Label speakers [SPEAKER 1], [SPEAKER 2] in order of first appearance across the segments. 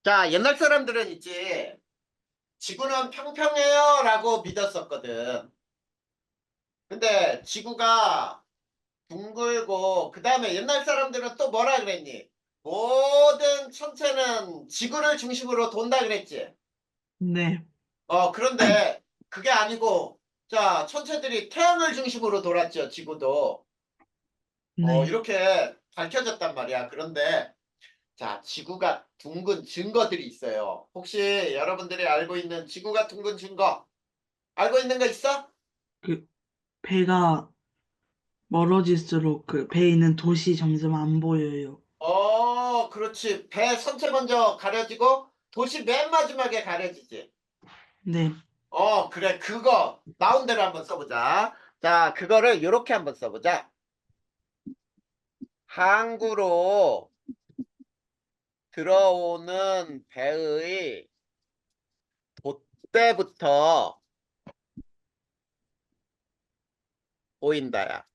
[SPEAKER 1] 자, 옛날 사람들은 있지. 지구는 평평해요 라고 믿었었거든. 근데 지구가 둥글고 그 다음에 옛날 사람들은 또 뭐라 그랬니? 모든 천체는 지구를 중심으로 돈다 그랬지.
[SPEAKER 2] 네,
[SPEAKER 1] 그런데 그게 아니고 자, 천체들이 태양을 중심으로 돌았죠. 지구도.
[SPEAKER 2] 네.
[SPEAKER 1] 이렇게 밝혀졌단 말이야. 그런데 자, 지구가 둥근 증거들이 있어요. 혹시 여러분들이 알고 있는 지구가 둥근 증거 알고 있는 거 있어?
[SPEAKER 2] 그 배가 멀어질수록 그 배에 있는 돛이 점점 안 보여요.
[SPEAKER 1] 그렇지. 배 선체 먼저 가려지고 도시 맨 마지막에 가려지지.
[SPEAKER 2] 네,
[SPEAKER 1] 그래. 그거 나온 대로 한번 써보자. 자, 그거를 요렇게 한번 써보자. 항구로 들어오는 배의 돛대부터 보인다야.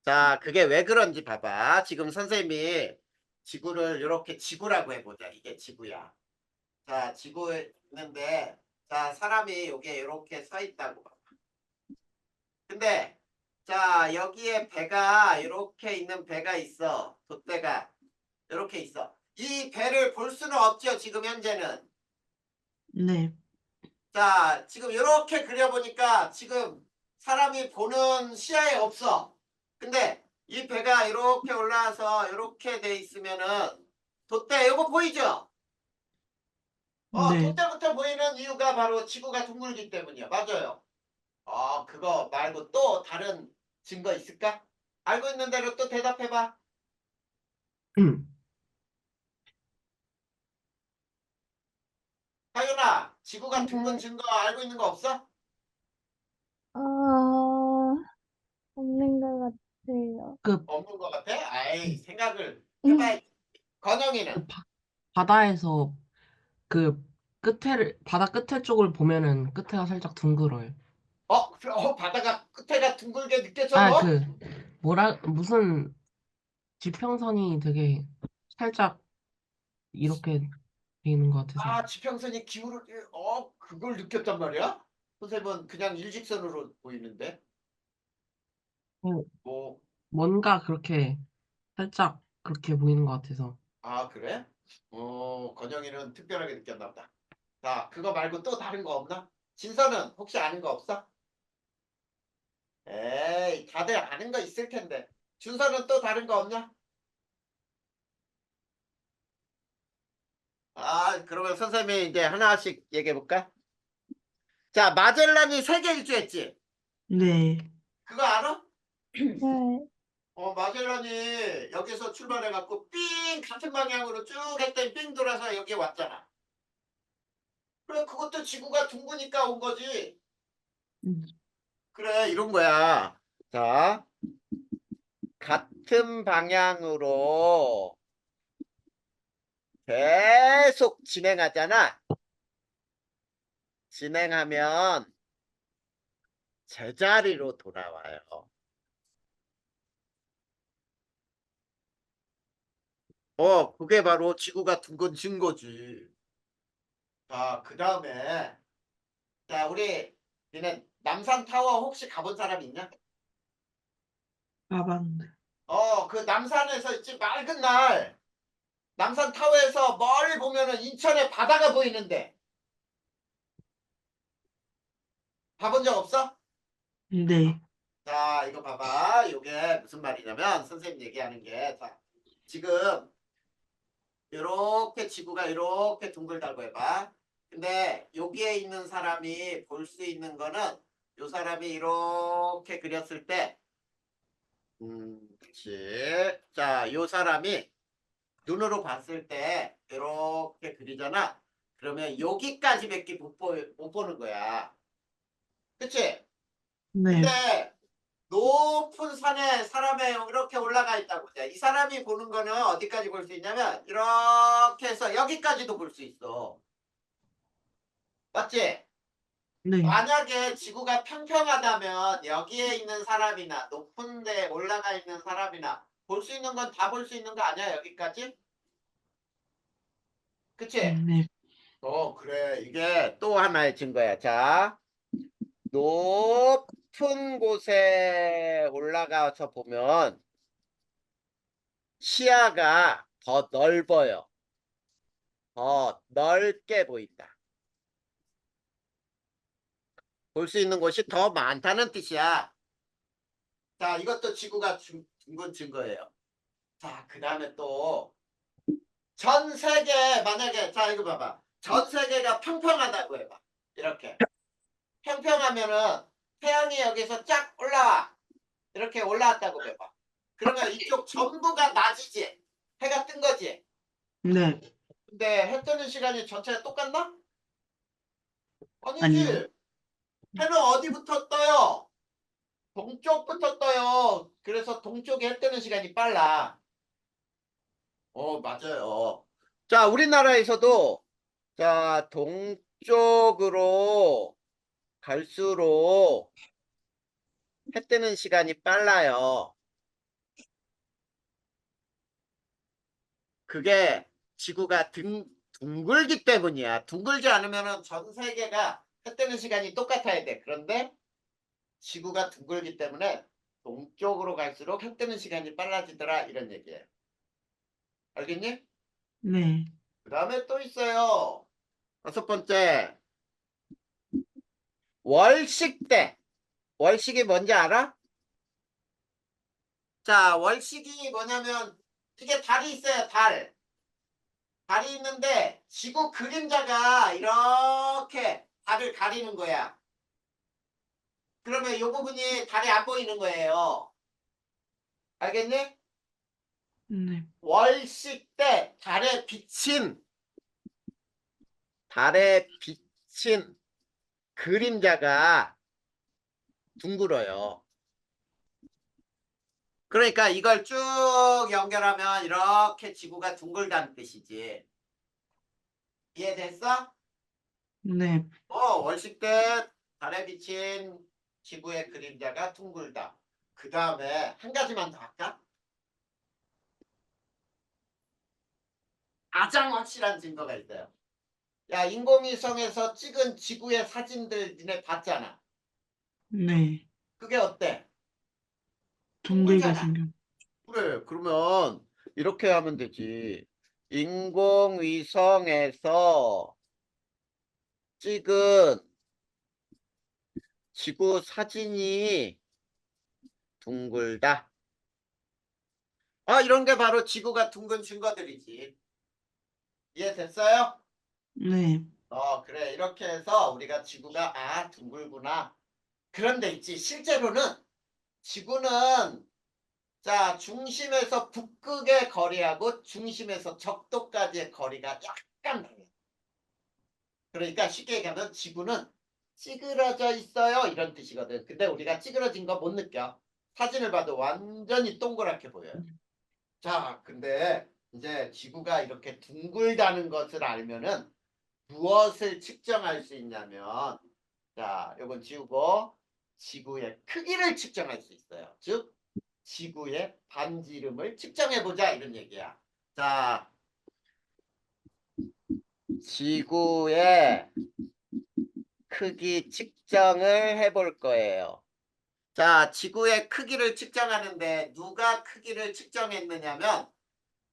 [SPEAKER 1] 자, 그게 왜 그런지 봐봐. 지금 선생님이 지구를 이렇게 지구라고 해보자. 이게 지구야. 자, 지구에 있는데, 자, 사람이 여기에 이렇게 서 있다고 봐. 근데, 자, 여기에 배가, 이렇게 있는 배가 있어. 돛대가. 이렇게 있어. 이 배를 볼 수는 없죠, 지금 현재는.
[SPEAKER 2] 네,
[SPEAKER 1] 자, 지금 이렇게 그려보니까 지금 사람이 보는 시야에 없어. 근데 이 배가 이렇게 올라와서 이렇게 돼 있으면은 돛대 이거 보이죠?
[SPEAKER 2] 네.
[SPEAKER 1] 돛대부터 보이는 이유가 바로 지구가 둥글기 때문이야. 맞아요. 그거 말고 또 다른 증거 있을까? 알고 있는 대로 또 대답해봐. 하윤아, 지구가 둥근
[SPEAKER 3] 네.
[SPEAKER 1] 증거 알고 있는 거 없어?
[SPEAKER 3] 없는 것 같아요.
[SPEAKER 2] 그,
[SPEAKER 1] 없는 거 같아? 아이, 생각을
[SPEAKER 3] 음.
[SPEAKER 1] 해봐야지. 건영이는?
[SPEAKER 2] 바다에서 그 바다 끝에 쪽을 보면은 끝에가 살짝 둥글어요.
[SPEAKER 1] 바다가 끝에가 둥글게 느껴져,
[SPEAKER 2] 아,
[SPEAKER 1] 너?
[SPEAKER 2] 무슨 지평선이 되게 살짝 이렇게 돼 있는 것 같아서.
[SPEAKER 1] 지평선이 그걸 느꼈단 말이야? 선생님은 그냥 일직선으로 보이는데?
[SPEAKER 2] 어,
[SPEAKER 1] 뭐,
[SPEAKER 2] 뭔가 그렇게 살짝 그렇게 보이는 것 같아서.
[SPEAKER 1] 그래? 건영이는 특별하게 느꼈나 보다. 자, 그거 말고 또 다른 거 없나? 진서는 혹시 아는 거 없어? 에이, 다들 아는 거 있을 텐데. 준서는 또 다른 거 없냐? 그러면 선생님이 이제 하나씩 얘기해 볼까? 자, 마젤란이 세계 일주했지?
[SPEAKER 2] 네,
[SPEAKER 1] 그거 알아?
[SPEAKER 3] 네.
[SPEAKER 1] 마젤란이 여기서 출발해갖고 삥 같은 방향으로 쭉 했더니 삥 돌아서 여기 왔잖아. 그래, 그것도 지구가 둥그니까 온 거지.
[SPEAKER 2] 음,
[SPEAKER 1] 그래, 이런 거야. 자, 같은 방향으로 계속 진행하잖아. 진행하면 제자리로 돌아와요. 그게 바로 지구가 둥근 증거지. 자, 그 다음에, 자, 니네 남산 타워 혹시 가본 사람 있냐?
[SPEAKER 2] 가방.
[SPEAKER 1] 그 남산에서 있지, 맑은 날, 남산 타워에서 멀리 보면은 인천의 바다가 보이는데, 가본 적 없어?
[SPEAKER 2] 네,
[SPEAKER 1] 자, 이거 봐봐. 이게 무슨 말이냐면, 선생님 얘기하는 게, 자, 지금, 요렇게 지구가 이렇게 둥글다고 해봐. 근데 여기에 있는 사람이 볼 수 있는 거는 요 사람이 이렇게 그렸을 때 그치. 자, 요 사람이 눈으로 봤을 때 이렇게 그리잖아. 그러면 여기까지밖에 못 보는 거야. 그치?
[SPEAKER 2] 네,
[SPEAKER 1] 근데 높은 산에 사람이 이렇게 올라가 있다고. 이 사람이 보는 거는 어디까지 볼 수 있냐면 이렇게 해서 여기까지도 볼 수 있어. 맞지?
[SPEAKER 2] 네.
[SPEAKER 1] 만약에 지구가 평평하다면 여기에 있는 사람이나 높은 데 올라가 있는 사람이나 볼 수 있는 건 다 볼 수 있는 거 아니야? 여기까지? 그치?
[SPEAKER 2] 네.
[SPEAKER 1] 그래. 이게 또 하나의 증거야. 자, 높은 곳에 올라가서 보면 시야가 더 넓어요. 더 넓게 보인다. 볼 수 있는 곳이 더 많다는 뜻이야. 자, 이것도 지구가 둥근 증거예요. 자, 그 다음에 또 전 세계 만약에 자 이거 봐봐. 전 세계가 평평하다고 해봐. 이렇게 평평하면은 태양이 여기서 쫙 올라와. 이렇게 올라왔다고 해봐. 그러면 이쪽 전부가 낮이지. 해가 뜬 거지.
[SPEAKER 2] 네.
[SPEAKER 1] 근데 해 뜨는 시간이 전체가 똑같나?
[SPEAKER 2] 아니요.
[SPEAKER 1] 아니지. 해는 어디부터 떠요? 동쪽부터 떠요. 그래서 동쪽에 해 뜨는 시간이 빨라. 맞아요. 자, 우리나라에서도 자, 동쪽으로 갈수록 해 뜨는 시간이 빨라요. 그게 지구가 둥글기 때문이야. 둥글지 않으면 전 세계가 해 뜨는 시간이 똑같아야 돼. 그런데 지구가 둥글기 때문에 동쪽으로 갈수록 해 뜨는 시간이 빨라지더라. 이런 얘기예요. 알겠니?
[SPEAKER 2] 네.
[SPEAKER 1] 그 다음에 또 있어요. 다섯 번째. 월식대. 월식이 뭔지 알아? 자, 월식이 뭐냐면 이게 달이 있어요. 달. 달이 있는데 지구 그림자가 이렇게 달을 가리는 거야. 그러면 이 부분이 달이 안 보이는 거예요. 알겠니?
[SPEAKER 2] 네.
[SPEAKER 1] 월식 때 달에 비친 그림자가 둥글어요. 그러니까 이걸 쭉 연결하면 이렇게 지구가 둥글다는 뜻이지. 이해됐어?
[SPEAKER 2] 네.
[SPEAKER 1] 월식 때 달에 비친 지구의 그림자가 둥글다. 그 다음에 한 가지만 더 할까? 가장 확실한 증거가 있어요. 야, 인공위성에서 찍은 지구의 사진들 니네 봤잖아.
[SPEAKER 2] 네.
[SPEAKER 1] 그게 어때?
[SPEAKER 2] 둥글게
[SPEAKER 1] 둥글잖아.
[SPEAKER 2] 생겨.
[SPEAKER 1] 그래, 그러면 이렇게 하면 되지. 인공위성에서 찍은 지구 사진이 둥글다. 이런 게 바로 지구가 둥근 증거들이지. 이해됐어요?
[SPEAKER 2] 네.
[SPEAKER 1] 그래. 이렇게 해서 우리가 지구가 둥글구나. 그런데 있지. 실제로는 지구는 자, 중심에서 북극의 거리하고 중심에서 적도까지의 거리가 약간 달라요. 그러니까 쉽게 얘기하면 지구는 찌그러져 있어요. 이런 뜻이거든. 근데 우리가 찌그러진 거 못 느껴. 사진을 봐도 완전히 동그랗게 보여요. 자, 근데 이제 지구가 이렇게 둥글다는 것을 알면은 무엇을 측정할 수 있냐면 자, 요건 지우고 지구의 크기를 측정할 수 있어요. 즉 지구의 반지름을 측정해보자 이런 얘기야. 자, 지구의 크기 측정을 해볼 거예요. 자, 지구의 크기를 측정하는데 누가 크기를 측정했느냐면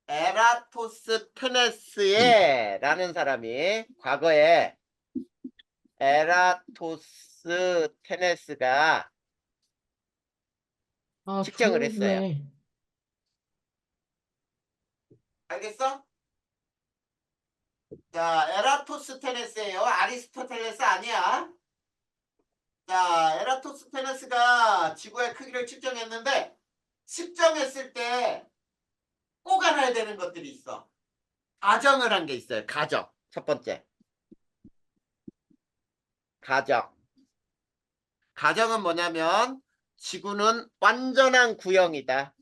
[SPEAKER 1] 에라토스테네스라는 사람이 과거에 에라토스테네스가 측정을 했어요.
[SPEAKER 4] 중국네.
[SPEAKER 1] 알겠어? 자, 에라토스테네스예요. 아리스토텔레스 아니야. 자, 에라토스테네스가 지구의 크기를 측정했는데 측정했을 때 꼭 알아야 되는 것들이 있어. 가정을 한 게 있어요. 가정. 첫 번째. 가정. 가정은 뭐냐면 지구는 완전한 구형이다.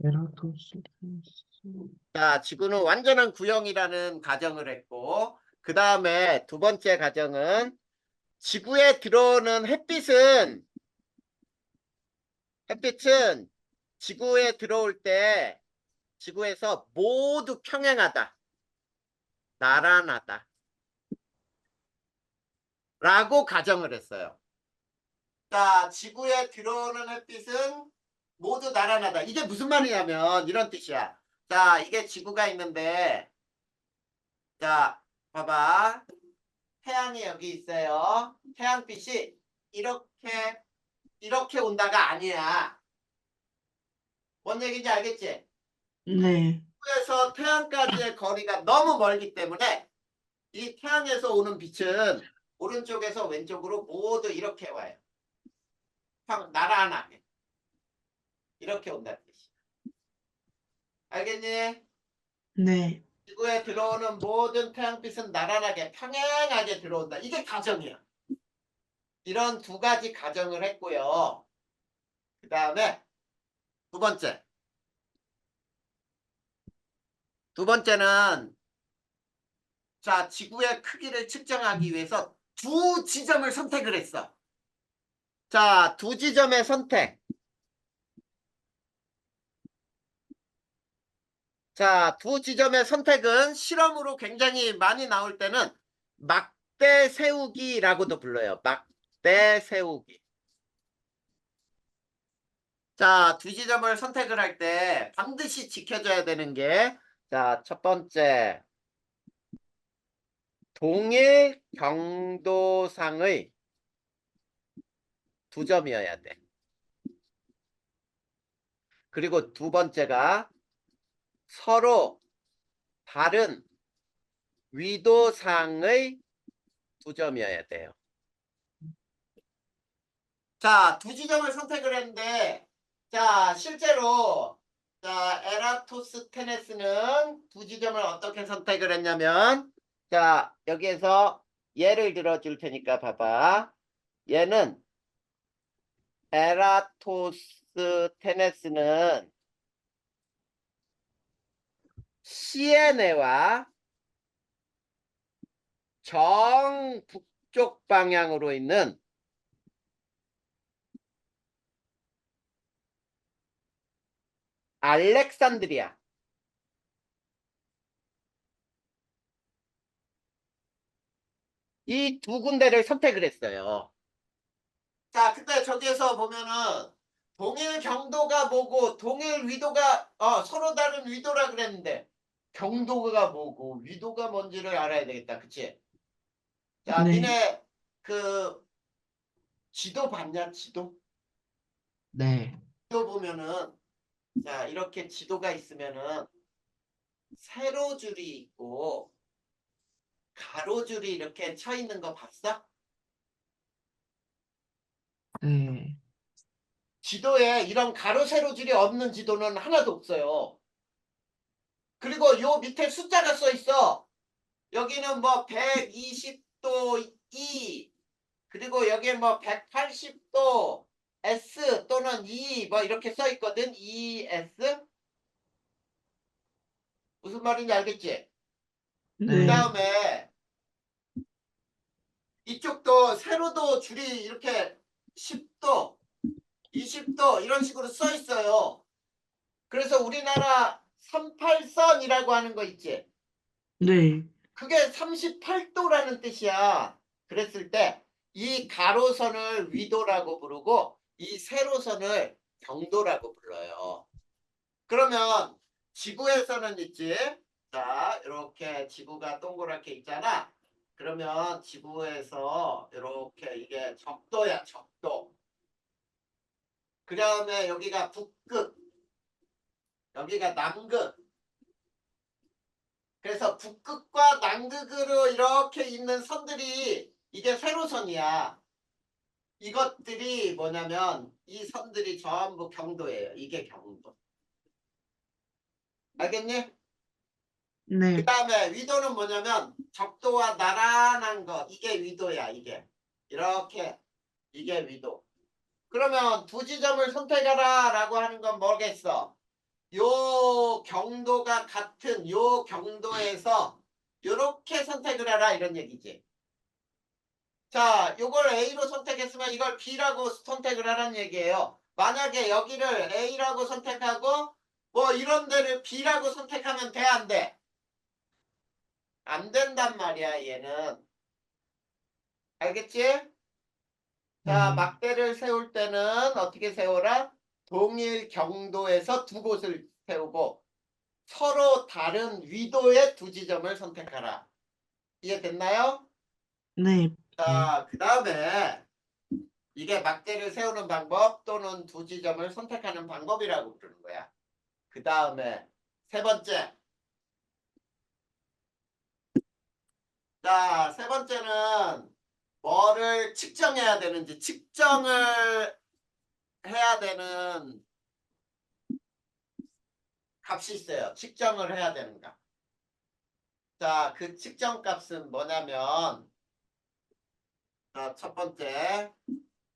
[SPEAKER 4] 에라토스테네스.
[SPEAKER 1] 자, 지구는 완전한 구형이라는 가정을 했고 그 다음에 두 번째 가정은 지구에 들어오는 햇빛은 지구에 들어올 때 지구에서 모두 평행하다, 나란하다 라고 가정을 했어요. 자, 지구에 들어오는 햇빛은 모두 나란하다. 이게 무슨 말이냐면 이런 뜻이야. 자, 이게 지구가 있는데, 자, 봐봐. 태양이 여기 있어요. 태양빛이 이렇게 온다가 아니야. 뭔 얘기인지 알겠지?
[SPEAKER 2] 네.
[SPEAKER 1] 지구에서 태양까지의 거리가 너무 멀기 때문에 이 태양에서 오는 빛은 오른쪽에서 왼쪽으로 모두 이렇게 와요. 나란하게. 이렇게 온다는 뜻이야. 알겠니?
[SPEAKER 2] 네.
[SPEAKER 1] 지구에 들어오는 모든 태양빛은 나란하게 평행하게 들어온다. 이게 가정이야. 이런 두 가지 가정을 했고요. 그 다음에 두 번째는 자, 지구의 크기를 측정하기 위해서 두 지점을 선택을 했어. 자, 두 지점의 선택. 자, 두 지점의 선택은 실험으로 굉장히 많이 나올 때는 막대 세우기라고도 불러요. 막대 세우기. 자, 두 지점을 선택을 할 때 반드시 지켜줘야 되는 게, 자, 첫 번째, 동일 경도상의 두 점이어야 돼. 그리고 두 번째가 서로 다른 위도상의 두 점이어야 돼요. 자, 두 지점을 선택을 했는데, 자, 실제로, 자, 에라토스테네스는 두 지점을 어떻게 선택을 했냐면, 자, 여기에서 예를 들어 줄 테니까 봐봐. 얘는 에라토스테네스는 시에네와 정북쪽 방향으로 있는 알렉산드리아, 이 두 군데를 선택을 했어요. 자, 근데 저기에서 보면은 동일 경도가 뭐고 동일 위도가 서로 다른 위도라 그랬는데 경도가 뭐고 위도가 뭔지를 알아야 되겠다. 그치? 자,
[SPEAKER 2] 네.
[SPEAKER 1] 니네 그 지도 봤냐? 지도?
[SPEAKER 2] 네.
[SPEAKER 1] 지도 보면은 자, 이렇게 지도가 있으면은 세로줄이 있고 가로줄이 이렇게 쳐 있는 거 봤어?
[SPEAKER 2] 네.
[SPEAKER 1] 지도에 이런 가로 세로줄이 없는 지도는 하나도 없어요. 그리고 요 밑에 숫자가 써 있어. 여기는 뭐 120도 E, 그리고 여기에 뭐 180도 S 또는 E 뭐 이렇게 써 있거든. ES. 무슨 말인지 알겠지? 그
[SPEAKER 2] 네.
[SPEAKER 1] 다음에 이쪽도 세로도 줄이 이렇게 10도, 20도 이런 식으로 써 있어요. 그래서 우리나라 38선이라고 하는 거 있지?
[SPEAKER 2] 네.
[SPEAKER 1] 그게 38도라는 뜻이야. 그랬을 때 이 가로선을 위도라고 부르고 이 세로선을 경도라고 불러요. 그러면 지구에서는 있지. 자, 이렇게 지구가 동그랗게 있잖아. 그러면 지구에서 이렇게 이게 적도야, 적도. 그 다음에 여기가 북극, 여기가 남극. 그래서 북극과 남극으로 이렇게 있는 선들이 이게 세로선이야. 이것들이 뭐냐면 이 선들이 전부 경도예요. 이게 경도. 알겠니? 그
[SPEAKER 2] 네.
[SPEAKER 1] 다음에 위도는 뭐냐면 적도와 나란한 거. 이게 위도야. 이게. 이렇게. 이게 위도. 그러면 두 지점을 선택하라 라고 하는 건 뭐겠어? 요 경도가 같은 요 경도에서 요렇게 선택을 하라 이런 얘기지. 자, 요걸 A로 선택했으면 이걸 B라고 선택을 하라는 얘기예요. 만약에 여기를 A라고 선택하고 뭐 이런 데를 B라고 선택하면 돼, 안 돼? 안 된단 말이야, 얘는. 알겠지? 자,
[SPEAKER 2] 네.
[SPEAKER 1] 막대를 세울 때는 어떻게 세워라? 동일 경도에서 두 곳을 세우고 서로 다른 위도의 두 지점을 선택하라. 이해됐나요?
[SPEAKER 2] 네. 네.
[SPEAKER 1] 자, 그 다음에 이게 막대를 세우는 방법 또는 두 지점을 선택하는 방법이라고 부르는 거야. 그 다음에 세 번째. 자, 세 번째는 뭐를 측정해야 되는지 측정을 해야 되는 값이 있어요. 측정을 해야 되는 값. 자, 그 측정 값은 뭐냐면 자, 첫 번째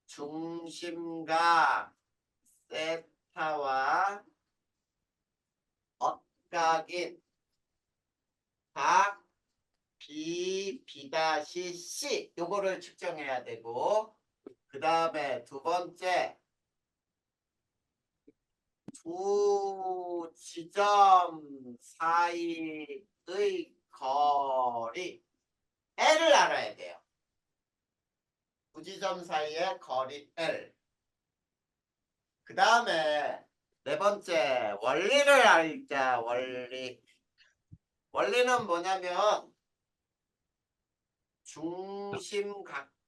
[SPEAKER 1] 중심각 세타와 엇각인 각 B, B-C 요거를 측정해야 되고 그 다음에 두 번째 두 지점 사이의 거리 L을 알아야 돼요. 두 지점 사이의 거리 L. 그 다음에 네 번째 원리를 알자. 원리. 원리는 뭐냐면 중심각과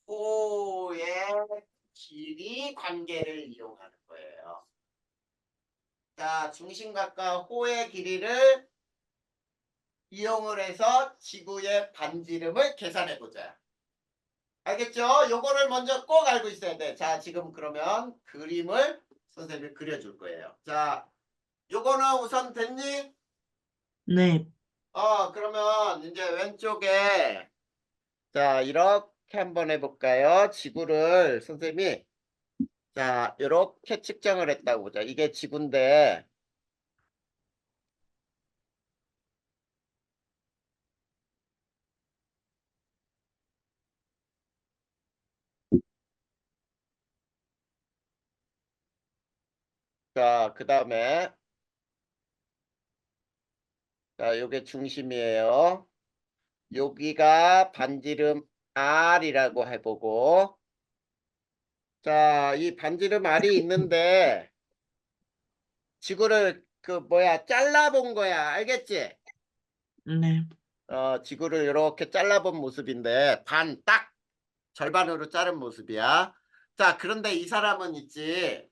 [SPEAKER 1] 호의 길이 관계를 이용하는 거예요. 자, 중심각과 호의 길이를 이용을 해서 지구의 반지름을 계산해 보자. 알겠죠? 요거를 먼저 꼭 알고 있어야 돼. 자, 지금 그러면 그림을 선생님이 그려줄 거예요. 자, 요거는 우선 됐니?
[SPEAKER 2] 네.
[SPEAKER 1] 그러면 이제 왼쪽에 자, 이렇게 한번 해볼까요? 지구를 선생님이 자, 이렇게 측정을 했다고 보자. 이게 지구인데 자, 그 다음에 자, 요게 중심이에요. 여기가 반지름 R이라고 해보고 자, 이 반지름 R이 있는데 지구를 그 뭐야 잘라본 거야. 알겠지?
[SPEAKER 2] 네.
[SPEAKER 1] 지구를 이렇게 잘라본 모습인데 딱 절반으로 자른 모습이야. 자, 그런데 이 사람은 있지.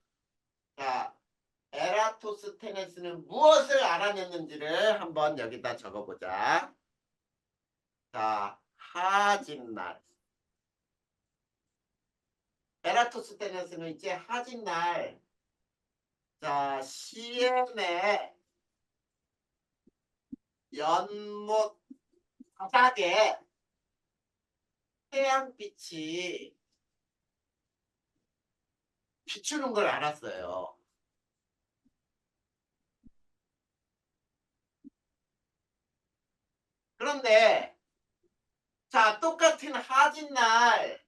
[SPEAKER 1] 자, 에라토스테네스는 무엇을 알아냈는지를 한번 여기다 적어보자. 자, 하진날. 에라토스테네스는 이제 하진날. 자, 시엔의 연못 바닥에 태양빛이 비추는 걸 알았어요. 그런데 자, 똑같은 하진날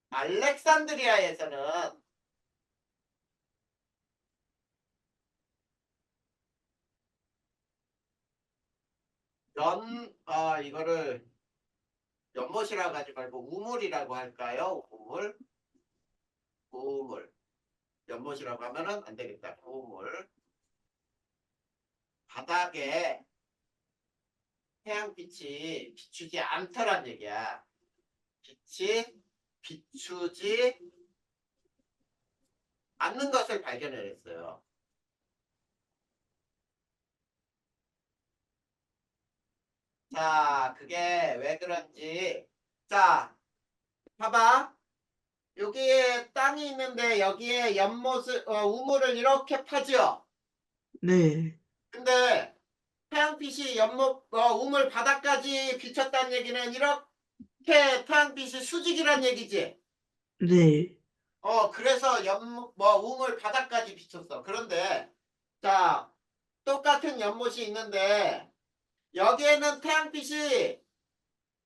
[SPEAKER 1] 알렉산드리아에서는 이거를 연못이라고 하지 말고 우물이라고 할까요? 우물. 우물. 연못이라고 하면은 안 되겠다. 우물. 바닥에 태양빛이 비추지 않더란 얘기야. 빛이 비추지 않는 것을 발견을 했어요. 자, 그게 왜 그런지. 자, 봐봐. 여기에 땅이 있는데 여기에 연못을, 우물을 이렇게 파죠.
[SPEAKER 2] 네.
[SPEAKER 1] 근데 태양빛이 우물 바닥까지 비쳤다는 얘기는 이렇게 태양빛이 수직이란 얘기지.
[SPEAKER 2] 네.
[SPEAKER 1] 그래서 우물 바닥까지 비쳤어. 그런데 자, 똑같은 연못이 있는데 여기에는 태양빛이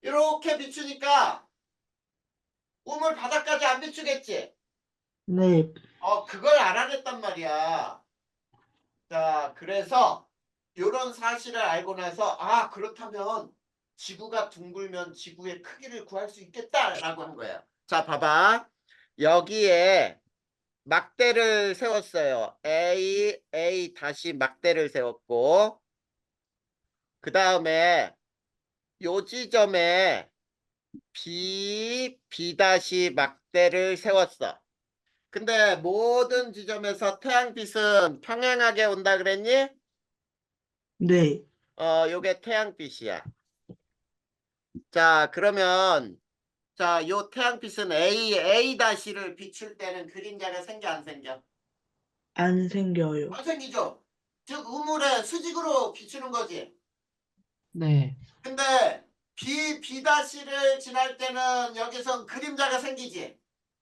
[SPEAKER 1] 이렇게 비추니까 우물 바닥까지 안 비추겠지?
[SPEAKER 2] 네,
[SPEAKER 1] 그걸 알아냈단 말이야. 자, 그래서 이런 사실을 알고 나서 그렇다면 지구가 둥글면 지구의 크기를 구할 수 있겠다라고 한 거야. 자, 봐봐. 여기에 막대를 세웠어요. A 다시 막대를 세웠고 그 다음에 요 지점에 B 다시 막대를 세웠어. 근데 모든 지점에서 태양빛은 평행하게 온다 그랬니?
[SPEAKER 2] 네,
[SPEAKER 1] 요게 태양빛이야. 자, 그러면 자, 요 태양빛은 A 다시를 비출 때는 그림자가 생겨 안 생겨?
[SPEAKER 2] 안 생겨요.
[SPEAKER 1] 안 생기죠? 즉 우물에 수직으로 비추는 거지.
[SPEAKER 4] 네,
[SPEAKER 1] 근데 B 다시를 지날 때는 여기선 그림자가 생기지.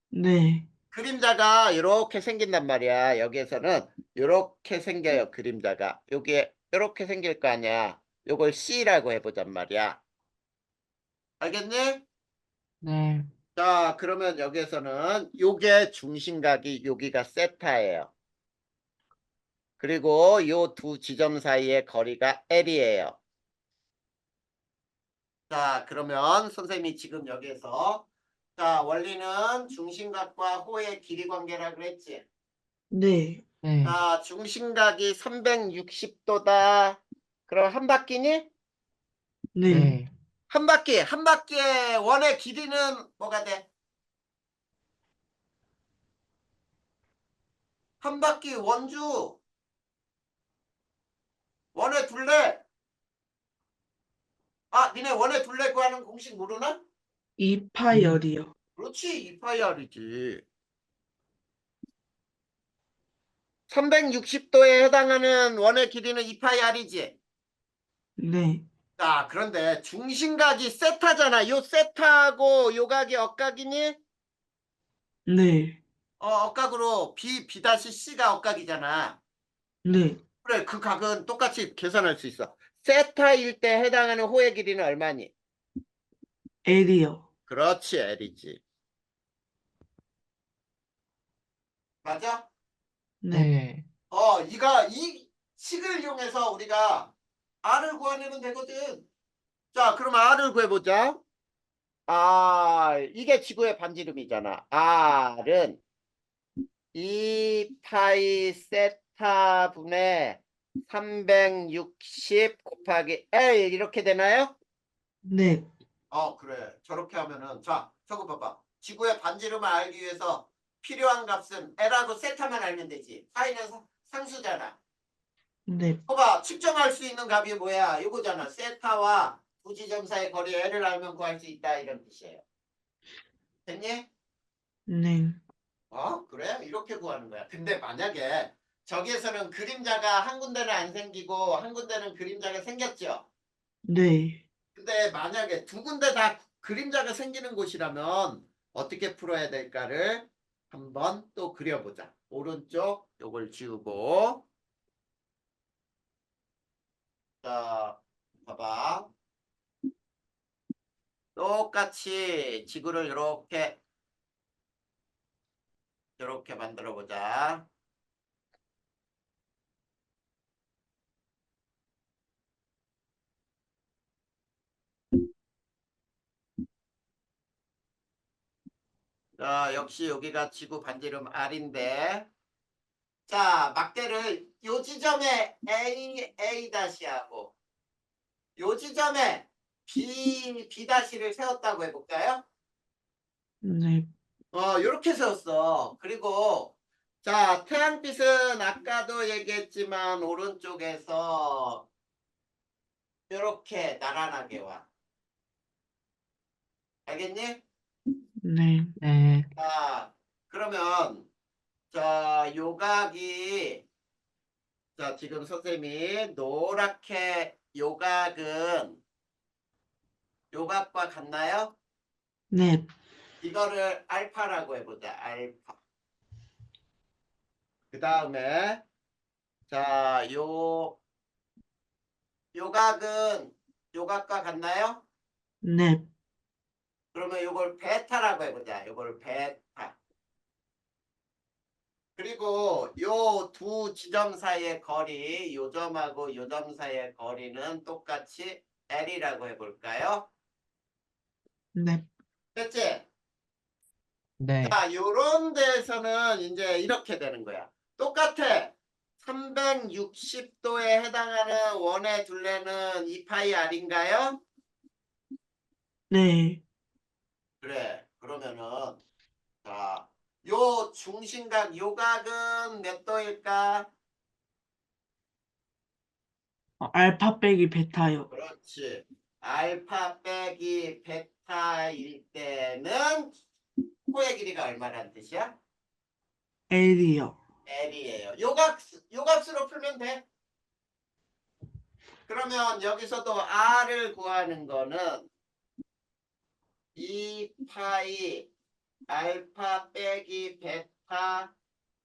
[SPEAKER 2] 네,
[SPEAKER 1] 그림자가 이렇게 생긴단 말이야. 여기에서는 이렇게 생겨요. 그림자가. 여기에 이렇게 생길 거 아니야. 요걸 C라고 해보잔 말이야. 알겠니?
[SPEAKER 4] 네,
[SPEAKER 1] 자, 그러면 여기에서는 요게 중심각이 여기가 세타예요. 그리고 요 두 지점 사이의 거리가 L이에요. 자, 그러면 선생님이 지금 여기에서 자, 원리는 중심각과 호의 길이 관계라 그랬지.
[SPEAKER 2] 네,
[SPEAKER 4] 네,
[SPEAKER 1] 자, 중심각이 360도다. 그럼 한 바퀴니?
[SPEAKER 2] 네,
[SPEAKER 4] 네,
[SPEAKER 1] 한 바퀴의 원의 길이는 뭐가 돼? 한 바퀴 원주 원의 둘레. 니네 원의 둘레 구하는 공식 모르나?
[SPEAKER 2] 2파열이요.
[SPEAKER 1] 그렇지, 2파이R이지. 360도에 해당하는 원의 길이는 2파이R이지.
[SPEAKER 2] 네,
[SPEAKER 1] 자, 그런데 중심각이 세타잖아. 요 세타하고 요 각이 억각이니?
[SPEAKER 2] 네,
[SPEAKER 1] 억각으로 B-C가 억각이잖아.
[SPEAKER 2] 네,
[SPEAKER 1] 그래, 그 각은 똑같이 계산할 수 있어. 세타일 때 해당하는 호의 길이는 얼마니?
[SPEAKER 2] L이요.
[SPEAKER 1] 그렇지, L이지. 맞아?
[SPEAKER 2] 네,
[SPEAKER 4] 네,
[SPEAKER 1] 이 식을 이용해서 우리가 R을 구하내면 되거든. 자, 그럼 R을 구해보자. 이게 지구의 반지름이잖아. R은 2파이 세타 분의 360 곱하기 L 이렇게 되나요?
[SPEAKER 2] 네,
[SPEAKER 1] 그래. 저렇게 하면은 자, 저거 봐봐. 지구의 반지름을 알기 위해서 필요한 값은 L하고 세타만 알면 되지. 파이는 상수잖아.
[SPEAKER 2] 네,
[SPEAKER 1] 봐봐. 측정할 수 있는 값이 뭐야? 이거잖아. 세타와 두 지점 사이의 거리 L을 알면 구할 수 있다 이런 뜻이에요. 됐니?
[SPEAKER 2] 네,
[SPEAKER 1] 그래? 이렇게 구하는 거야. 근데 만약에 저기에서는 그림자가 한 군데는 안 생기고 한 군데는 그림자가 생겼죠.
[SPEAKER 2] 네.
[SPEAKER 1] 근데 만약에 두 군데 다 그림자가 생기는 곳이라면 어떻게 풀어야 될까를 한번 또 그려보자. 오른쪽 요걸 지우고 자 봐봐. 똑같이 지구를 이렇게 만들어 보자. 자, 역시 여기가 지구 반지름 R인데 자, 막대를 요 지점에 A 다시하고 요 지점에 B 다시를 세웠다고 해볼까요?
[SPEAKER 2] 네,
[SPEAKER 1] 요렇게 세웠어. 그리고 자, 태양빛은 아까도 얘기했지만 오른쪽에서 요렇게 나란하게 와. 알겠니?
[SPEAKER 2] 네,
[SPEAKER 4] 네,
[SPEAKER 1] 자, 그러면 자, 요각이 자, 지금 선생님이 노랗게 요각은 요각과 같나요?
[SPEAKER 2] 네,
[SPEAKER 1] 이거를 알파라고 해보자. 알파. 그 다음에 자, 요각은 요각과 같나요?
[SPEAKER 2] 네,
[SPEAKER 1] 그러면 요걸 베타라고 해보자. 요걸 베타. 그리고 요 두 지점 사이의 거리, 요 점하고 요 점 사이의 거리는 똑같이 L이라고 해볼까요?
[SPEAKER 2] 네.
[SPEAKER 1] 됐지?
[SPEAKER 4] 네.
[SPEAKER 1] 자, 요런 데에서는 이제 이렇게 되는 거야. 똑같아. 360도에 해당하는 원의 둘레는 2파이 R인가요?
[SPEAKER 2] 네.
[SPEAKER 1] 그래. 그러면은 자, 요 중심각 요 각은 몇 도일까?
[SPEAKER 2] 알파 빼기 베타요.
[SPEAKER 1] 그렇지. 알파 빼기 베타일 때는 코의 길이가 얼마라는 뜻이야?
[SPEAKER 2] L이요.
[SPEAKER 1] L이에요. 요 값으로 풀면 돼. 그러면 여기서도 R을 구하는 거는 2파이 알파 빼기 베타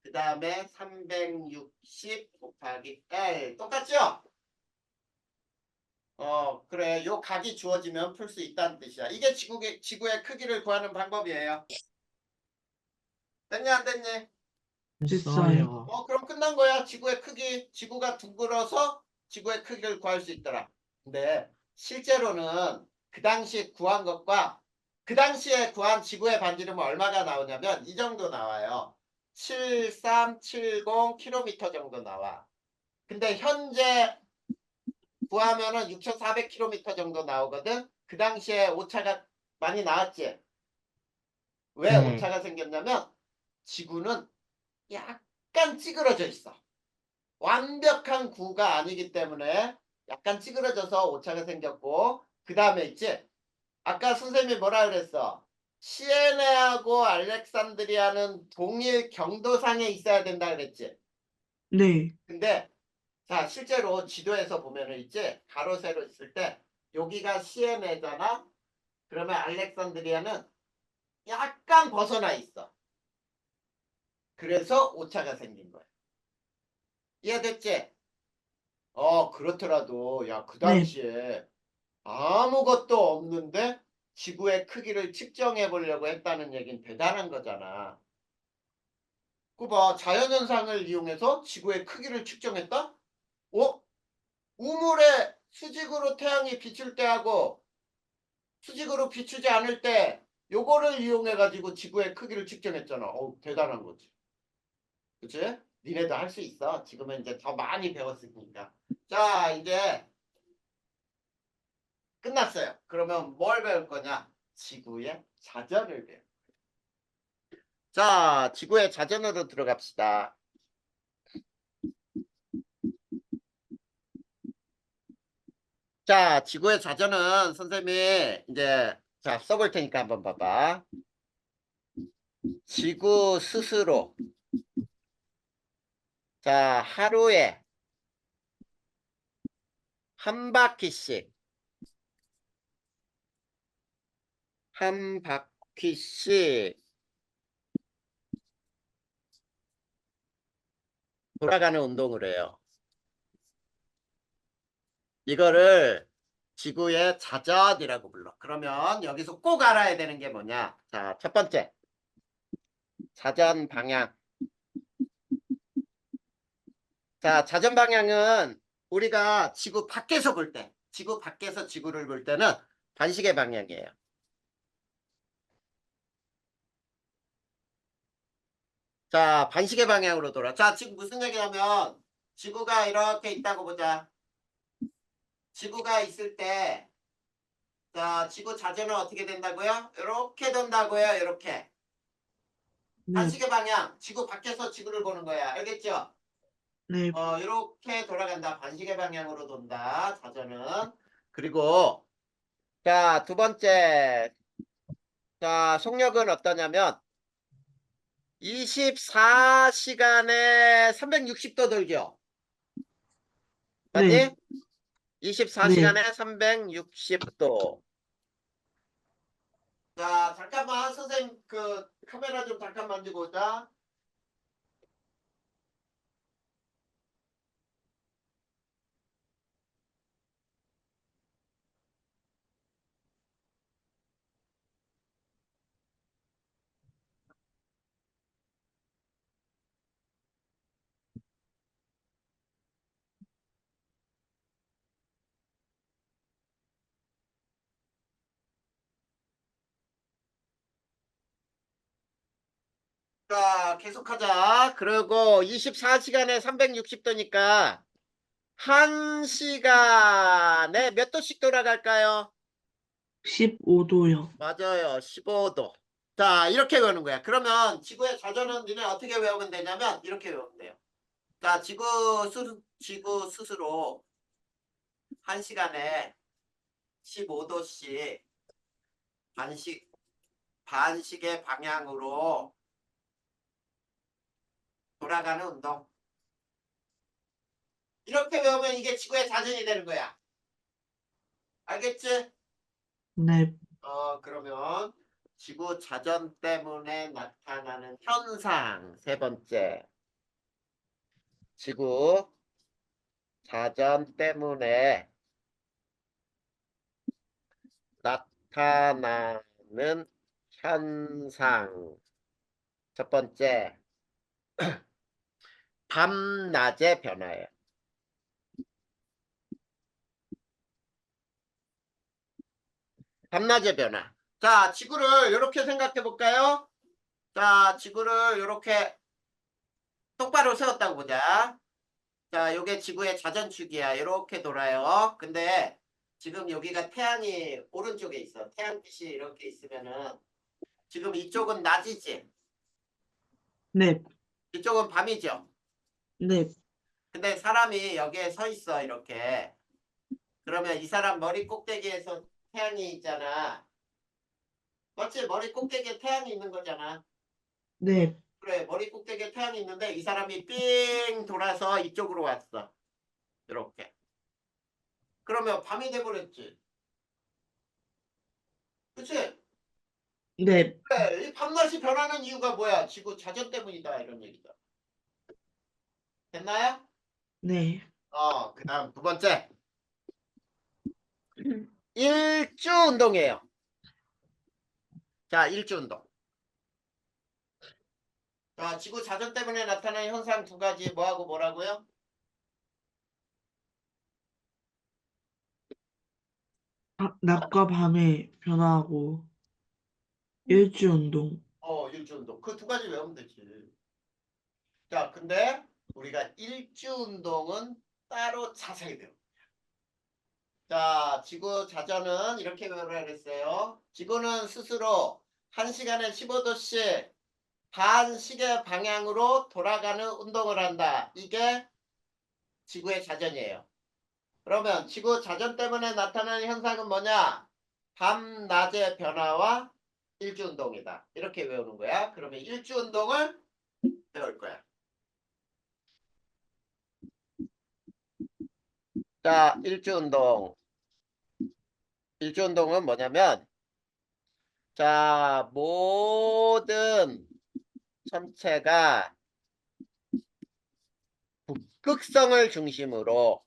[SPEAKER 1] 그 다음에 360 곱하기 L 똑같죠? 그래. 요 각이 주어지면 풀 수 있다는 뜻이야. 이게 지구의 크기를 구하는 방법이에요. 됐냐 안 됐니?
[SPEAKER 4] 됐어요.
[SPEAKER 1] 그럼 끝난 거야. 지구의 크기. 지구가 둥글어서 지구의 크기를 구할 수 있더라. 근데 실제로는 그 당시 구한 것과 그 당시에 구한 지구의 반지름은 얼마가 나오냐면 이 정도 나와요. 7370km 정도 나와. 근데 현재 구하면은 6,400km 정도 나오거든. 그 당시에 오차가 많이 나왔지. 왜
[SPEAKER 4] 네.
[SPEAKER 1] 오차가 생겼냐면 지구는 약간 찌그러져 있어. 완벽한 구가 아니기 때문에 약간 찌그러져서 오차가 생겼고, 그 다음에 있지. 아까 선생님이 뭐라 그랬어? 시에네하고 알렉산드리아는 동일 경도상에 있어야 된다 그랬지.
[SPEAKER 2] 네.
[SPEAKER 1] 근데 자, 실제로 지도에서 보면은 있지. 가로 세로 있을 때 여기가 시에네잖아. 그러면 알렉산드리아는 약간 벗어나 있어. 그래서 오차가 생긴 거야. 이해됐지? 그렇더라도 야, 그
[SPEAKER 2] 네.
[SPEAKER 1] 당시에 아무것도 없는데 지구의 크기를 측정해 보려고 했다는 얘기는 대단한 거잖아. 그 봐, 자연현상을 이용해서 지구의 크기를 측정했다? 우물에 수직으로 태양이 비출 때하고 수직으로 비추지 않을 때 요거를 이용해 가지고 지구의 크기를 측정했잖아. 대단한 거지. 그치? 니네도 할 수 있어. 지금은 이제 더 많이 배웠으니까. 자, 이제 끝났어요. 그러면 뭘 배울 거냐? 지구의 자전을 배워. 자, 지구의 자전으로 들어갑시다. 자, 지구의 자전은 선생님이 이제 자 써볼 테니까 한번 봐봐. 지구 스스로 자 하루에 한 바퀴씩 한 바퀴씩 돌아가는 운동을 해요. 이거를 지구의 자전이라고 불러. 그러면 여기서 꼭 알아야 되는 게 뭐냐? 자, 첫 번째. 자전 방향. 자, 자전 방향은 우리가 지구 밖에서 볼 때, 지구 밖에서 지구를 볼 때는 반시계 방향이에요. 자, 반시계 방향으로 돌아. 자, 지금 무슨 얘기냐면 지구가 이렇게 있다고 보자. 지구가 있을 때, 자, 지구 자전은 어떻게 된다고요? 이렇게 된다고요. 이렇게.
[SPEAKER 2] 네.
[SPEAKER 1] 반시계 방향. 지구 밖에서 지구를 보는 거야. 알겠죠?
[SPEAKER 2] 네.
[SPEAKER 1] 이렇게 돌아간다. 반시계 방향으로 돈다. 자전은. 그리고 자, 두 번째. 자, 속력은 어떠냐면 24시간에 360도 돌죠.
[SPEAKER 2] 네.
[SPEAKER 1] 맞니?
[SPEAKER 2] 네.
[SPEAKER 1] 24시간에 360도. 자, 잠깐만 선생님 그 카메라 좀 잠깐 만지고 오자. 자, 계속하자. 그리고 24시간에 360도니까 1시간에 몇 도씩 돌아갈까요?
[SPEAKER 2] 15도요.
[SPEAKER 1] 맞아요. 15도. 자, 이렇게 외우는 거야. 그러면 지구의 자전은 니네 어떻게 외우면 되냐면 이렇게 외우면 돼요. 자, 지구 스스로 1시간에 15도씩 반씩의 방향으로 돌아가는 운동. 이렇게 배우면 이게 지구의 자전이 되는 거야. 알겠지?
[SPEAKER 2] 네.
[SPEAKER 1] 그러면 지구 자전 때문에 나타나는 현상 세 번째. 지구 자전 때문에 나타나는 현상 첫 번째. 밤낮의 변화예요. 밤낮의 변화. 자, 지구를 이렇게 생각해 볼까요? 자, 지구를 이렇게 똑바로 세웠다고 보자. 자, 요게 지구의 자전축이야. 이렇게 돌아요. 근데 지금 여기가 태양이 오른쪽에 있어. 태양빛이 이렇게 있으면은 지금 이쪽은 낮이지.
[SPEAKER 2] 네.
[SPEAKER 1] 이쪽은 밤이죠.
[SPEAKER 2] 네.
[SPEAKER 1] 근데 사람이 여기에 서 있어. 이렇게. 그러면 이 사람 머리 꼭대기에서 태양이 있잖아. 맞지? 머리 꼭대기에 태양이 있는 거잖아.
[SPEAKER 2] 네.
[SPEAKER 1] 그래, 머리 꼭대기에 태양이 있는데 이 사람이 삥 돌아서 이쪽으로 왔어. 이렇게. 그러면 밤이 돼버렸지. 그치?
[SPEAKER 2] 네.
[SPEAKER 1] 그래, 이 밤낮이 변하는 이유가 뭐야? 지구 자전 때문이다. 이런 얘기다. 됐나요?
[SPEAKER 2] 네.
[SPEAKER 1] 그 다음 두 번째. 일주 운동이에요. 자, 일주 운동. 자, 지구 자전 때문에 나타나는 현상 두 가지 뭐하고 뭐라고요?
[SPEAKER 2] 낮과 밤의 변화하고 일주운동.
[SPEAKER 1] 일주 운동. 그 두 가지 외우면 되지. 자, 근데 우리가 일주 운동은 따로 자세히 배워. 자, 지구 자전은 이렇게 외우라 그랬어요. 지구는 스스로 1시간에 15도씩 반시계 방향으로 돌아가는 운동을 한다. 이게 지구의 자전이에요. 그러면 지구 자전 때문에 나타나는 현상은 뭐냐? 밤낮의 변화와 일주운동이다. 이렇게 외우는 거야. 그러면 일주운동을 배울 거야. 자, 일주운동. 일주운동은 뭐냐면 자, 모든 천체가 북극성을 중심으로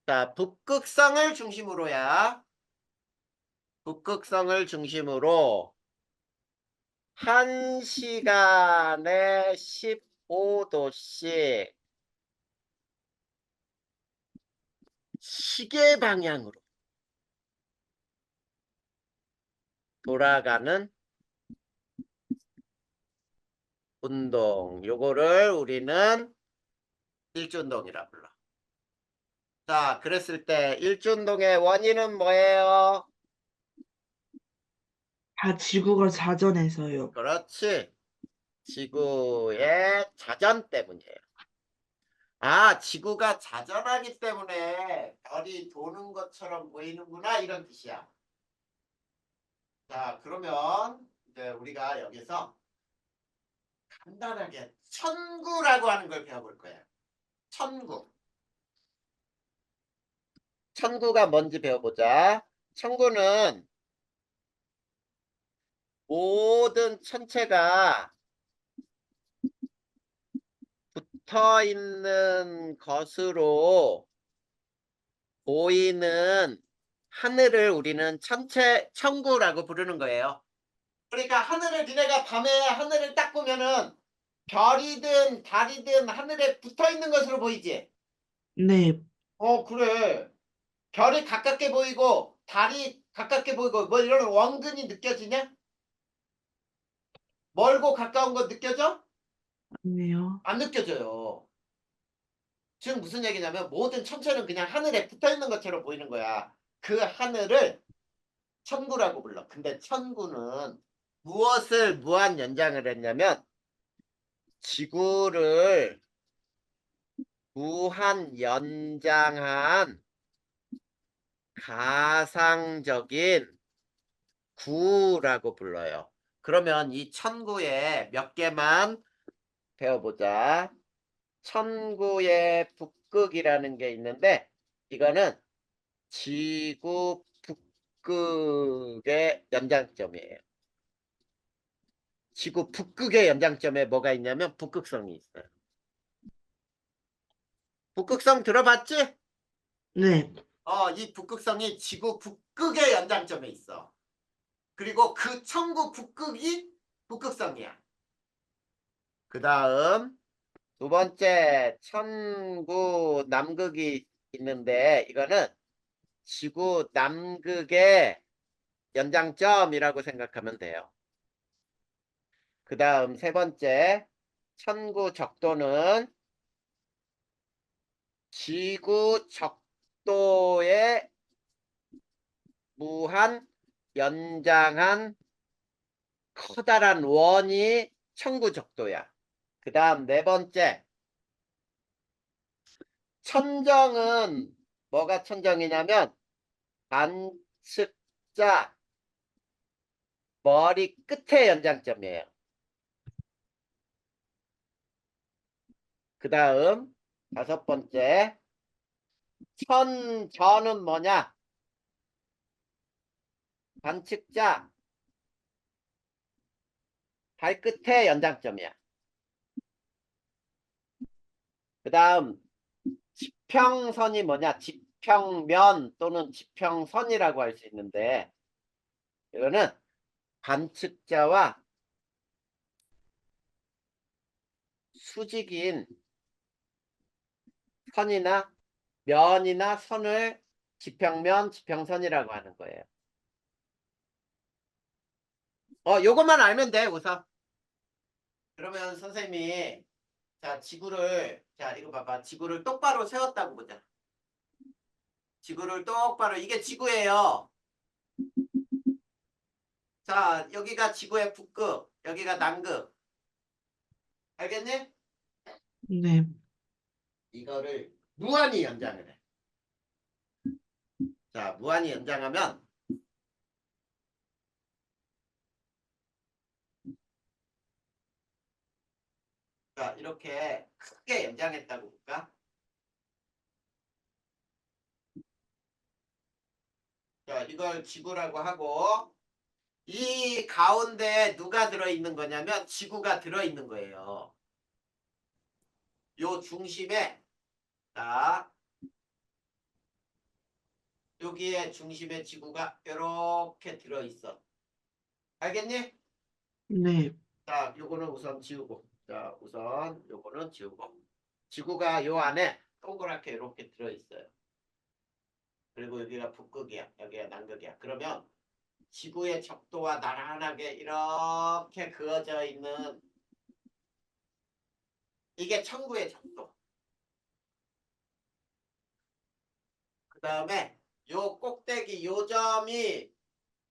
[SPEAKER 1] 자, 북극성을 중심으로야. 북극성을 중심으로 1시간에 15도씩 시계 방향으로 돌아가는 운동. 요거를 우리는 일주운동이라 불러. 자, 그랬을 때 일주운동의 원인은 뭐예요?
[SPEAKER 2] 다 지구가 자전해서요.
[SPEAKER 1] 그렇지. 지구의 자전 때문이에요. 아, 지구가 자전하기 때문에 별이 도는 것처럼 보이는구나 이런 뜻이야. 자, 그러면 이제 우리가 여기서 간단하게 천구라고 하는 걸 배워볼 거야. 천구. 천구가 뭔지 배워보자. 천구는 모든 천체가 붙어 있는 것으로 보이는 하늘을 우리는 천구라고 부르는 거예요. 그러니까 니네가 밤에 하늘을 딱 보면은 별이든 달이든 하늘에 붙어 있는 것으로 보이지?
[SPEAKER 2] 네.
[SPEAKER 1] 그래. 별이 가깝게 보이고 달이 가깝게 보이고 뭐 이런 원근이 느껴지냐? 멀고 가까운 거 느껴져?
[SPEAKER 2] 아니요.
[SPEAKER 1] 안 느껴져요. 지금 무슨 얘기냐면 모든 천체는 그냥 하늘에 붙어 있는 것처럼 보이는 거야. 그 하늘을 천구라고 불러. 근데 천구는 무엇을 무한 연장을 했냐면 지구를 무한 연장한 가상적인 구라고 불러요. 그러면 이 천구에 몇 개만 배워보자. 천구의 북극이라는 게 있는데 이거는 지구 북극의 연장점이에요. 지구 북극의 연장점에 뭐가 있냐면 북극성이 있어요. 북극성 들어봤지?
[SPEAKER 2] 네.
[SPEAKER 1] 이 북극성이 지구 북극의 연장점에 있어. 그리고 그 천구 북극이 북극성이야. 그 다음 두 번째 천구 남극이 있는데 이거는 지구 남극의 연장점이라고 생각하면 돼요. 그 다음 세 번째 천구 적도는 지구 적도의 무한 연장한 커다란 원이 천구 적도야. 그 다음 네 번째 천정은 뭐가 천정이냐면 관측자 머리 끝의 연장점이에요. 그 다음 다섯 번째 천전은 뭐냐? 관측자 발끝의 연장점이야. 그 다음 지평선이 뭐냐? 지평면 또는 지평선이라고 할 수 있는데 이거는 관측자와 수직인 선이나 면이나 선을 지평면, 지평선이라고 하는 거예요. 요것만 알면 돼, 우선. 그러면 선생님이 자, 이거 봐봐. 지구를 똑바로 세웠다고 보자. 지구를 똑바로, 이게 지구예요. 자, 여기가 지구의 북극, 여기가 남극. 알겠니?
[SPEAKER 2] 네.
[SPEAKER 1] 이거를 무한히 연장을 해. 자, 무한히 연장하면 자, 이렇게 크게 연장했다고 볼까? 자, 이걸 지구라고 하고 이 가운데 누가 들어있는 거냐면 지구가 들어있는 거예요. 요 중심에 자, 여기에 중심에 지구가 이렇게 들어있어. 알겠니?
[SPEAKER 2] 네.
[SPEAKER 1] 자, 요거는 우선 지우고. 자, 우선 요거는 지우고. 지구가 요 안에 동그랗게 이렇게 들어있어요. 그리고 여기가 북극이야. 여기가 남극이야. 그러면 지구의 적도와 나란하게 이렇게 그어져 있는 이게 천구의 적도. 그 다음에 요 꼭대기 요 점이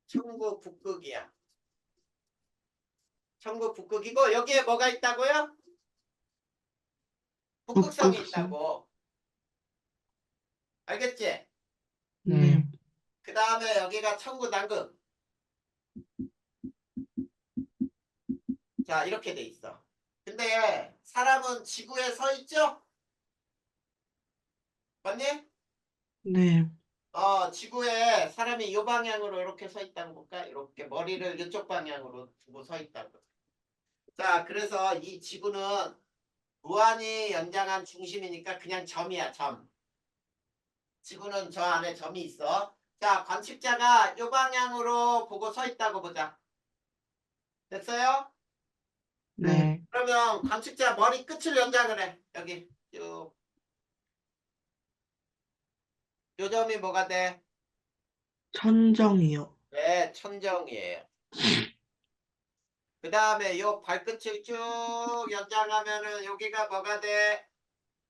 [SPEAKER 1] 천구 북극이야. 천구 북극이고 여기에 뭐가 있다고요? 북극성이
[SPEAKER 2] 북극성.
[SPEAKER 1] 있다고. 알겠지?
[SPEAKER 2] 네.
[SPEAKER 4] 네.
[SPEAKER 1] 그 다음에 여기가 천구 남극. 자, 이렇게 돼 있어. 근데 사람은 지구에 서 있죠? 맞니?
[SPEAKER 2] 네.
[SPEAKER 1] 지구에 사람이 이 방향으로 이렇게 서 있다고 볼까? 이렇게 머리를 이쪽 방향으로 두고 서 있다고. 자, 그래서 이 지구는 무한히 연장한 중심이니까 그냥 점이야, 점. 지구는 저 안에 점이 있어. 자, 관측자가 이 방향으로 보고 서 있다고 보자. 됐어요?
[SPEAKER 2] 네.
[SPEAKER 4] 네.
[SPEAKER 1] 그러면 관측자 머리 끝을 연장을 해. 여기 요 점이 뭐가 돼?
[SPEAKER 2] 천정이요.
[SPEAKER 1] 네, 천정이에요. 그 다음에 요 발끝을 쭉 연장하면은 여기가 뭐가 돼?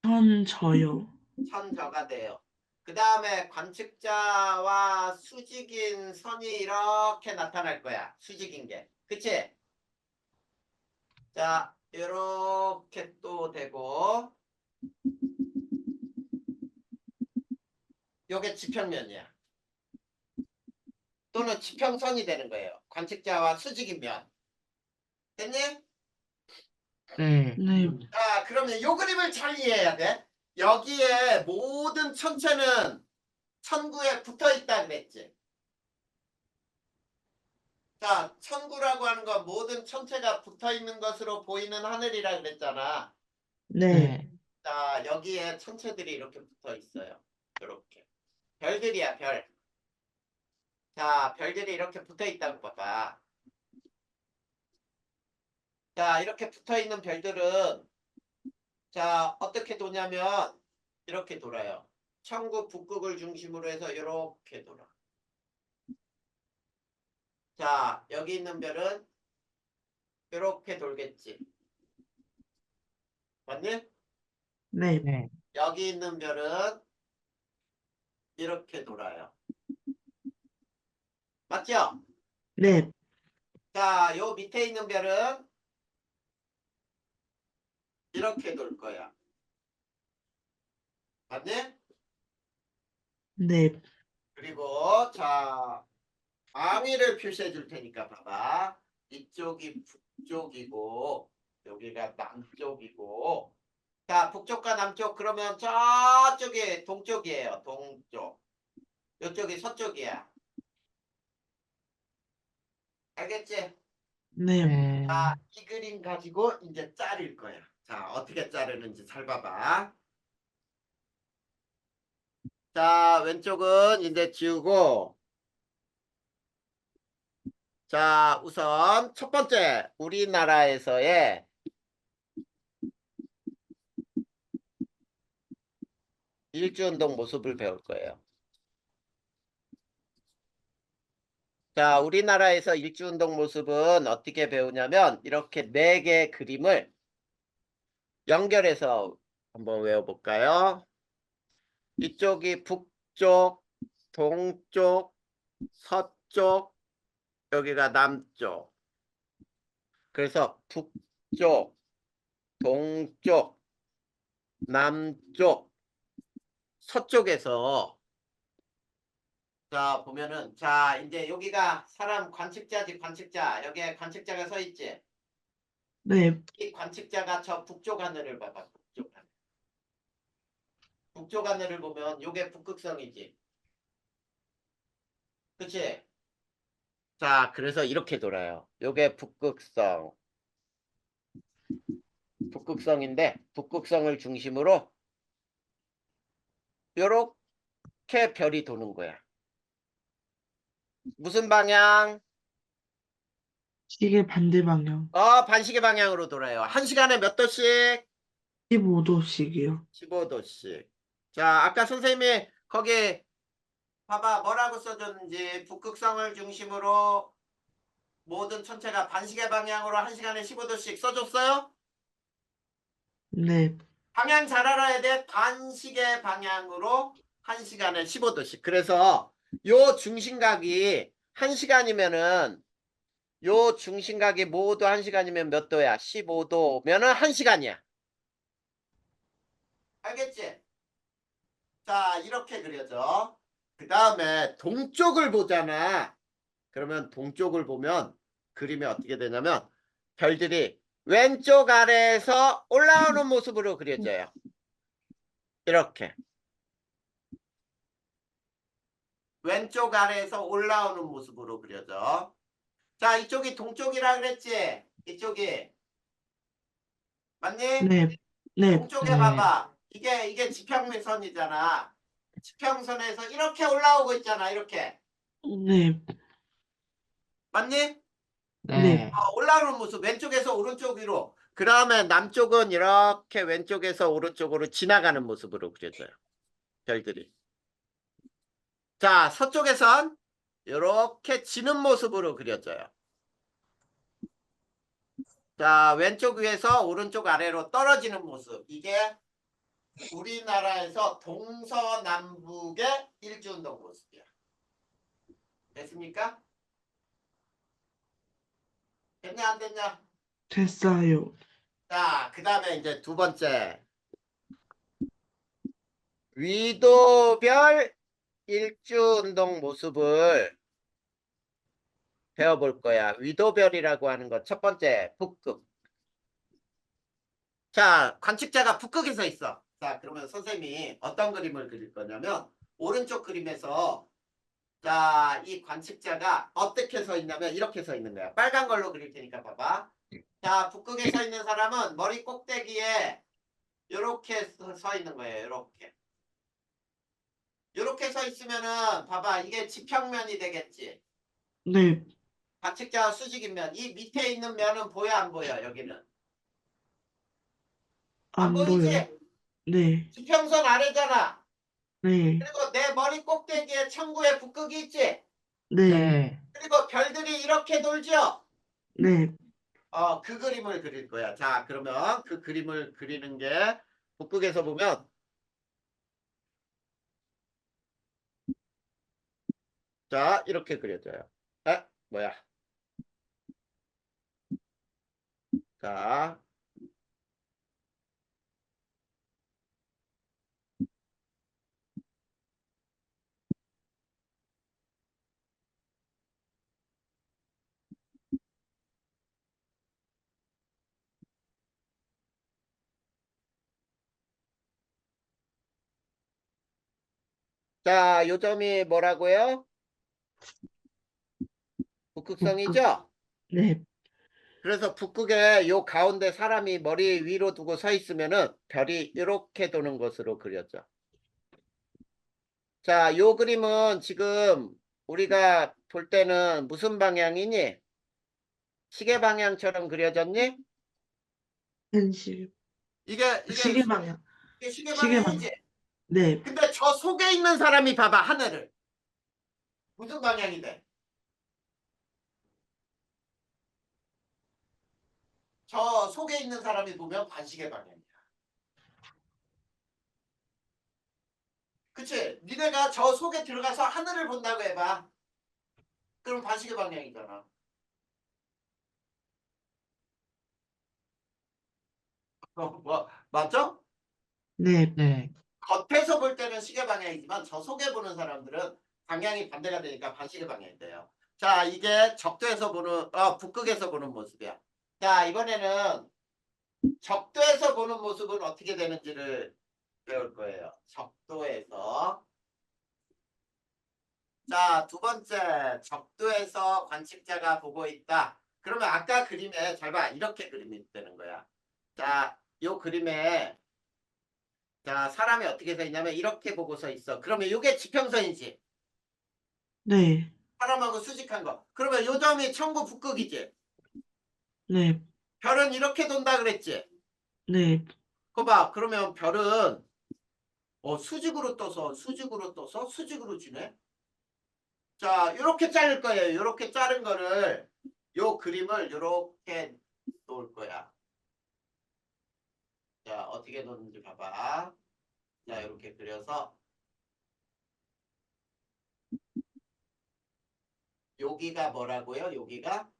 [SPEAKER 2] 천저요.
[SPEAKER 1] 천저가 돼요. 그 다음에 관측자와 수직인 선이 이렇게 나타날 거야. 수직인 게. 그치? 자, 이렇게 또 되고 요게 지평면이야. 또는 지평선이 되는 거예요. 관측자와 수직인 면. 됐니?
[SPEAKER 4] 네.
[SPEAKER 2] 네.
[SPEAKER 1] 자, 그러면 요 그림을 잘 이해해야 돼. 여기에 모든 천체는 천구에 붙어 있다 그랬지. 자, 천구라고 하는 건 모든 천체가 붙어 있는 것으로 보이는 하늘이라 그랬잖아.
[SPEAKER 2] 네.
[SPEAKER 4] 네.
[SPEAKER 1] 자, 여기에 천체들이 이렇게 붙어 있어요. 이렇게. 별들이야, 별. 자, 별들이 이렇게 붙어 있다고 봐봐. 자, 이렇게 붙어 있는 별들은 자, 어떻게 도냐면 이렇게 돌아요. 천구 북극을 중심으로 해서 이렇게 돌아. 자, 여기 있는 별은 이렇게 돌겠지. 맞니?
[SPEAKER 2] 네.
[SPEAKER 4] 네.
[SPEAKER 1] 여기 있는 별은 이렇게 돌아요. 맞죠?
[SPEAKER 2] 네.
[SPEAKER 1] 자, 요 밑에 있는 별은 이렇게 돌 거야. 맞니?
[SPEAKER 2] 네.
[SPEAKER 1] 그리고 자, 방위를 표시해 줄 테니까 봐봐. 이쪽이 북쪽이고 여기가 남쪽이고 자, 북쪽과 남쪽 그러면 저쪽이 동쪽이에요. 동쪽. 이쪽이 서쪽이야. 알겠지?
[SPEAKER 2] 네.
[SPEAKER 4] 네.
[SPEAKER 1] 자, 이 그림 가지고 이제 자를 거야. 자, 어떻게 자르는지 잘 봐봐. 자, 왼쪽은 이제 지우고 자, 우선 첫 번째 우리나라에서의 일주운동 모습을 배울 거예요. 자, 우리나라에서 일주운동 모습은 어떻게 배우냐면 이렇게 4개의 그림을 연결해서 한번 외워볼까요? 이쪽이 북쪽, 동쪽, 서쪽, 여기가 남쪽. 그래서 북쪽, 동쪽, 남쪽, 서쪽에서 자 보면은 자 이제 여기가 사람 관측자지 관측자 여기에 관측자가 서 있지.
[SPEAKER 2] 네.
[SPEAKER 1] 이 관측자가 저 북쪽 하늘을 봐봐. 북쪽 하늘. 북쪽 하늘을 보면 요게 북극성이지. 그치? 자 그래서 이렇게 돌아요. 요게 북극성. 북극성인데 북극성을 중심으로 요렇게 별이 도는 거야. 무슨 방향?
[SPEAKER 2] 시계 반대 방향.
[SPEAKER 1] 반시계 방향으로 돌아요. 1시간에 몇 도씩?
[SPEAKER 2] 15도씩이요.
[SPEAKER 1] 15도씩. 자, 아까 선생님이 거기 봐봐 뭐라고 써줬는지 북극성을 중심으로 모든 천체가 반시계 방향으로 1시간에 15도씩 써줬어요?
[SPEAKER 2] 네.
[SPEAKER 1] 방향 잘 알아야 돼. 반시계 방향으로 1시간에 15도씩. 그래서 요 중심각이 1시간이면은 요 중심각이 모두 1시간이면 몇 도야? 15도면은 1시간이야. 알겠지? 자, 이렇게 그려져. 그 다음에 동쪽을 보잖아. 그러면 동쪽을 보면 그림이 어떻게 되냐면 별들이 왼쪽 아래에서 올라오는 모습으로 그려져요. 이렇게. 왼쪽 아래에서 올라오는 모습으로 그려져. 자, 이쪽이 동쪽이라 그랬지? 이쪽이. 맞니?
[SPEAKER 2] 네. 네.
[SPEAKER 1] 동쪽에
[SPEAKER 4] 네.
[SPEAKER 1] 봐봐. 이게 지평선이잖아. 지평선에서 이렇게 올라오고 있잖아. 이렇게.
[SPEAKER 2] 네.
[SPEAKER 1] 맞니?
[SPEAKER 2] 네.
[SPEAKER 1] 올라오는 모습 왼쪽에서 오른쪽 위로. 그 다음에 남쪽은 이렇게 왼쪽에서 오른쪽으로 지나가는 모습으로 그려져요. 별들이. 자, 서쪽에선 이렇게 지는 모습으로 그려져요. 자, 왼쪽 위에서 오른쪽 아래로 떨어지는 모습. 이게 우리나라에서 동서남북의 일주운동 모습이야. 됐습니까? 됐냐 안 됐냐?
[SPEAKER 2] 됐어요.
[SPEAKER 1] 자, 그 다음에 이제 두 번째. 위도별 일주운동 모습을 배워볼 거야. 위도별이라고 하는 것. 첫 번째, 북극. 자, 관측자가 북극에 서 있어. 자, 그러면 선생님이 어떤 그림을 그릴 거냐면, 오른쪽 그림에서, 자, 이 관측자가 어떻게 서 있냐면, 이렇게 서 있는 거야. 빨간 걸로 그릴 테니까 봐봐. 자, 북극에 서 있는 사람은 머리 꼭대기에 이렇게 서 있는 거예요. 이렇게. 이렇게 서 있으면은, 봐봐. 이게 지평면이 되겠지.
[SPEAKER 2] 네,
[SPEAKER 1] 관측자와 수직인 면. 이 밑에 있는 면은 보여, 안 보여, 여기는? 안
[SPEAKER 2] 안
[SPEAKER 1] 보이지?
[SPEAKER 2] 보여요. 네,
[SPEAKER 1] 지평선 아래잖아.
[SPEAKER 2] 네,
[SPEAKER 1] 그리고 내 머리 꼭대기에 천구에 북극이 있지?
[SPEAKER 2] 네,
[SPEAKER 4] 네.
[SPEAKER 1] 그리고 별들이 이렇게 돌죠?
[SPEAKER 2] 네,
[SPEAKER 1] 그 그림을 그릴 거야. 자, 그러면 그 그림을 그리는 게 북극에서 보면, 자, 이렇게 그려져요. 뭐야. 자, 자, 요점이 뭐라고요? 북극성이죠?
[SPEAKER 2] 네,
[SPEAKER 1] 그래서 북극에 요 가운데 사람이 머리 위로 두고 서 있으면은 별이 이렇게 도는 것으로 그려져. 자, 요 그림은 지금 우리가 볼 때는 무슨 방향이니? 시계 방향처럼 그려졌니?
[SPEAKER 2] 현실.
[SPEAKER 1] 이게
[SPEAKER 2] 시계 방향.
[SPEAKER 1] 시계
[SPEAKER 2] 시계 방향.
[SPEAKER 1] 방향이지?
[SPEAKER 2] 네,
[SPEAKER 1] 근데 저 속에 있는 사람이 봐봐, 하늘을. 무슨 방향이 돼? 저 속에 있는 사람이 보면 반시계 방향이야. 그치? 니네가 저 속에 들어가서 하늘을 본다고 해봐. 그럼 반시계 방향이잖아. 맞죠?
[SPEAKER 2] 네,
[SPEAKER 4] 네.
[SPEAKER 1] 겉에서 볼 때는 시계 방향이지만 저 속에 보는 사람들은 방향이 반대가 되니까 반시계 방향이 돼요. 자, 이게 적도에서 보는, 북극에서 보는 모습이야. 자, 이번에는 적도에서 보는 모습은 어떻게 되는지를 배울 거예요. 적도에서. 자, 두 번째, 적도에서 관측자가 보고 있다. 그러면 아까 그림에 잘 봐. 이렇게 그림이 되는 거야. 자, 요 그림에 자, 사람이 어떻게 서 있냐면 이렇게 보고 서 있어. 그러면 이게 지평선이지.
[SPEAKER 2] 네,
[SPEAKER 1] 사람하고 수직한 거. 그러면 요 점이 천구 북극이지.
[SPEAKER 2] 네,
[SPEAKER 1] 별은 이렇게 돈다 그랬지.
[SPEAKER 2] 네,
[SPEAKER 1] 그거 봐. 그러면 별은 수직으로 떠서 수직으로 떠서 수직으로 지네. 자, 이렇게 자를 거예요. 이렇게 자른 거를 요 그림을 이렇게 놓을 거야. 자, 어떻게 놓는지 봐봐. 자, 이렇게 그려서 여기가 뭐라고요? 여기가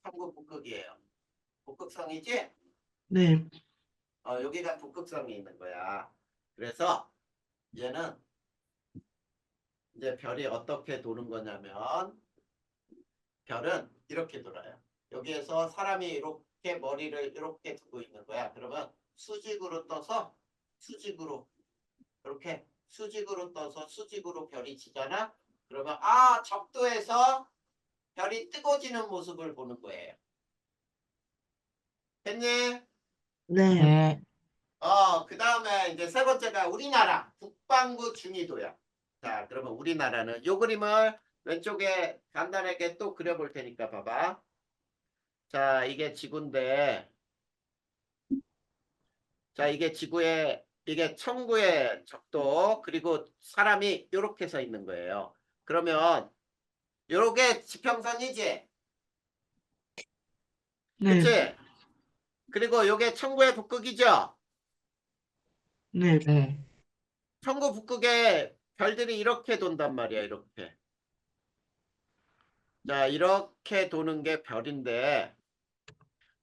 [SPEAKER 1] 천구 북극이에요. 북극성이지?
[SPEAKER 2] 네,
[SPEAKER 1] 여기가 북극성이 있는 거야. 그래서 얘는 이제 별이 어떻게 도는 거냐면 별은 이렇게 돌아요. 여기에서 사람이 이렇게 머리를 이렇게 두고 있는 거야. 그러면 수직으로 떠서 수직으로 이렇게 수직으로 떠서 수직으로 별이 지잖아. 그러면 적도에서 별이 뜨거지는 모습을 보는 거예요. 됐니?
[SPEAKER 2] 네,
[SPEAKER 4] 네.
[SPEAKER 1] 그 다음에 이제 세 번째가 우리나라 북반구 중위도야. 자, 그러면 우리나라는 요 그림을 왼쪽에 간단하게 또 그려볼 테니까 봐봐. 자, 이게 지구인데, 자, 이게 지구의 이게 천구의 적도 그리고 사람이 이렇게 서 있는 거예요. 그러면 요게 지평선이지?
[SPEAKER 2] 네,
[SPEAKER 1] 그치? 그리고 요게 천구의 북극이죠?
[SPEAKER 2] 네,
[SPEAKER 4] 네.
[SPEAKER 1] 천구 북극에 별들이 이렇게 돈단 말이야, 이렇게. 자, 이렇게 도는 게 별인데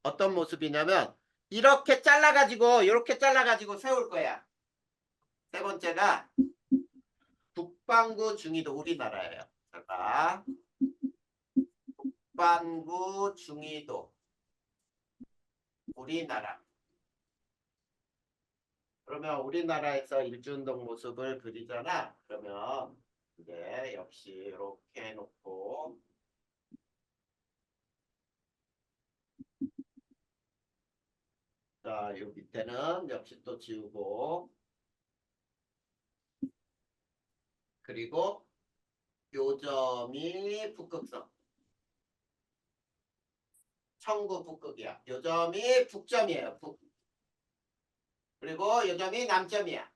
[SPEAKER 1] 어떤 모습이냐면 이렇게 잘라가지고 이렇게 잘라가지고 세울 거야. 세 번째가 북반구 중위도 우리나라예요. 자, 북반구 중위도 우리나라. 그러면 우리나라에서 일주운동 모습을 그리잖아. 그러면 이제 역시 이렇게 해놓고 자, 요 밑에는 역시 또 지우고 그리고 요점이 북극성. 천구 북극이야. 요점이 북점이에요. 북. 그리고 요점이 남점이야.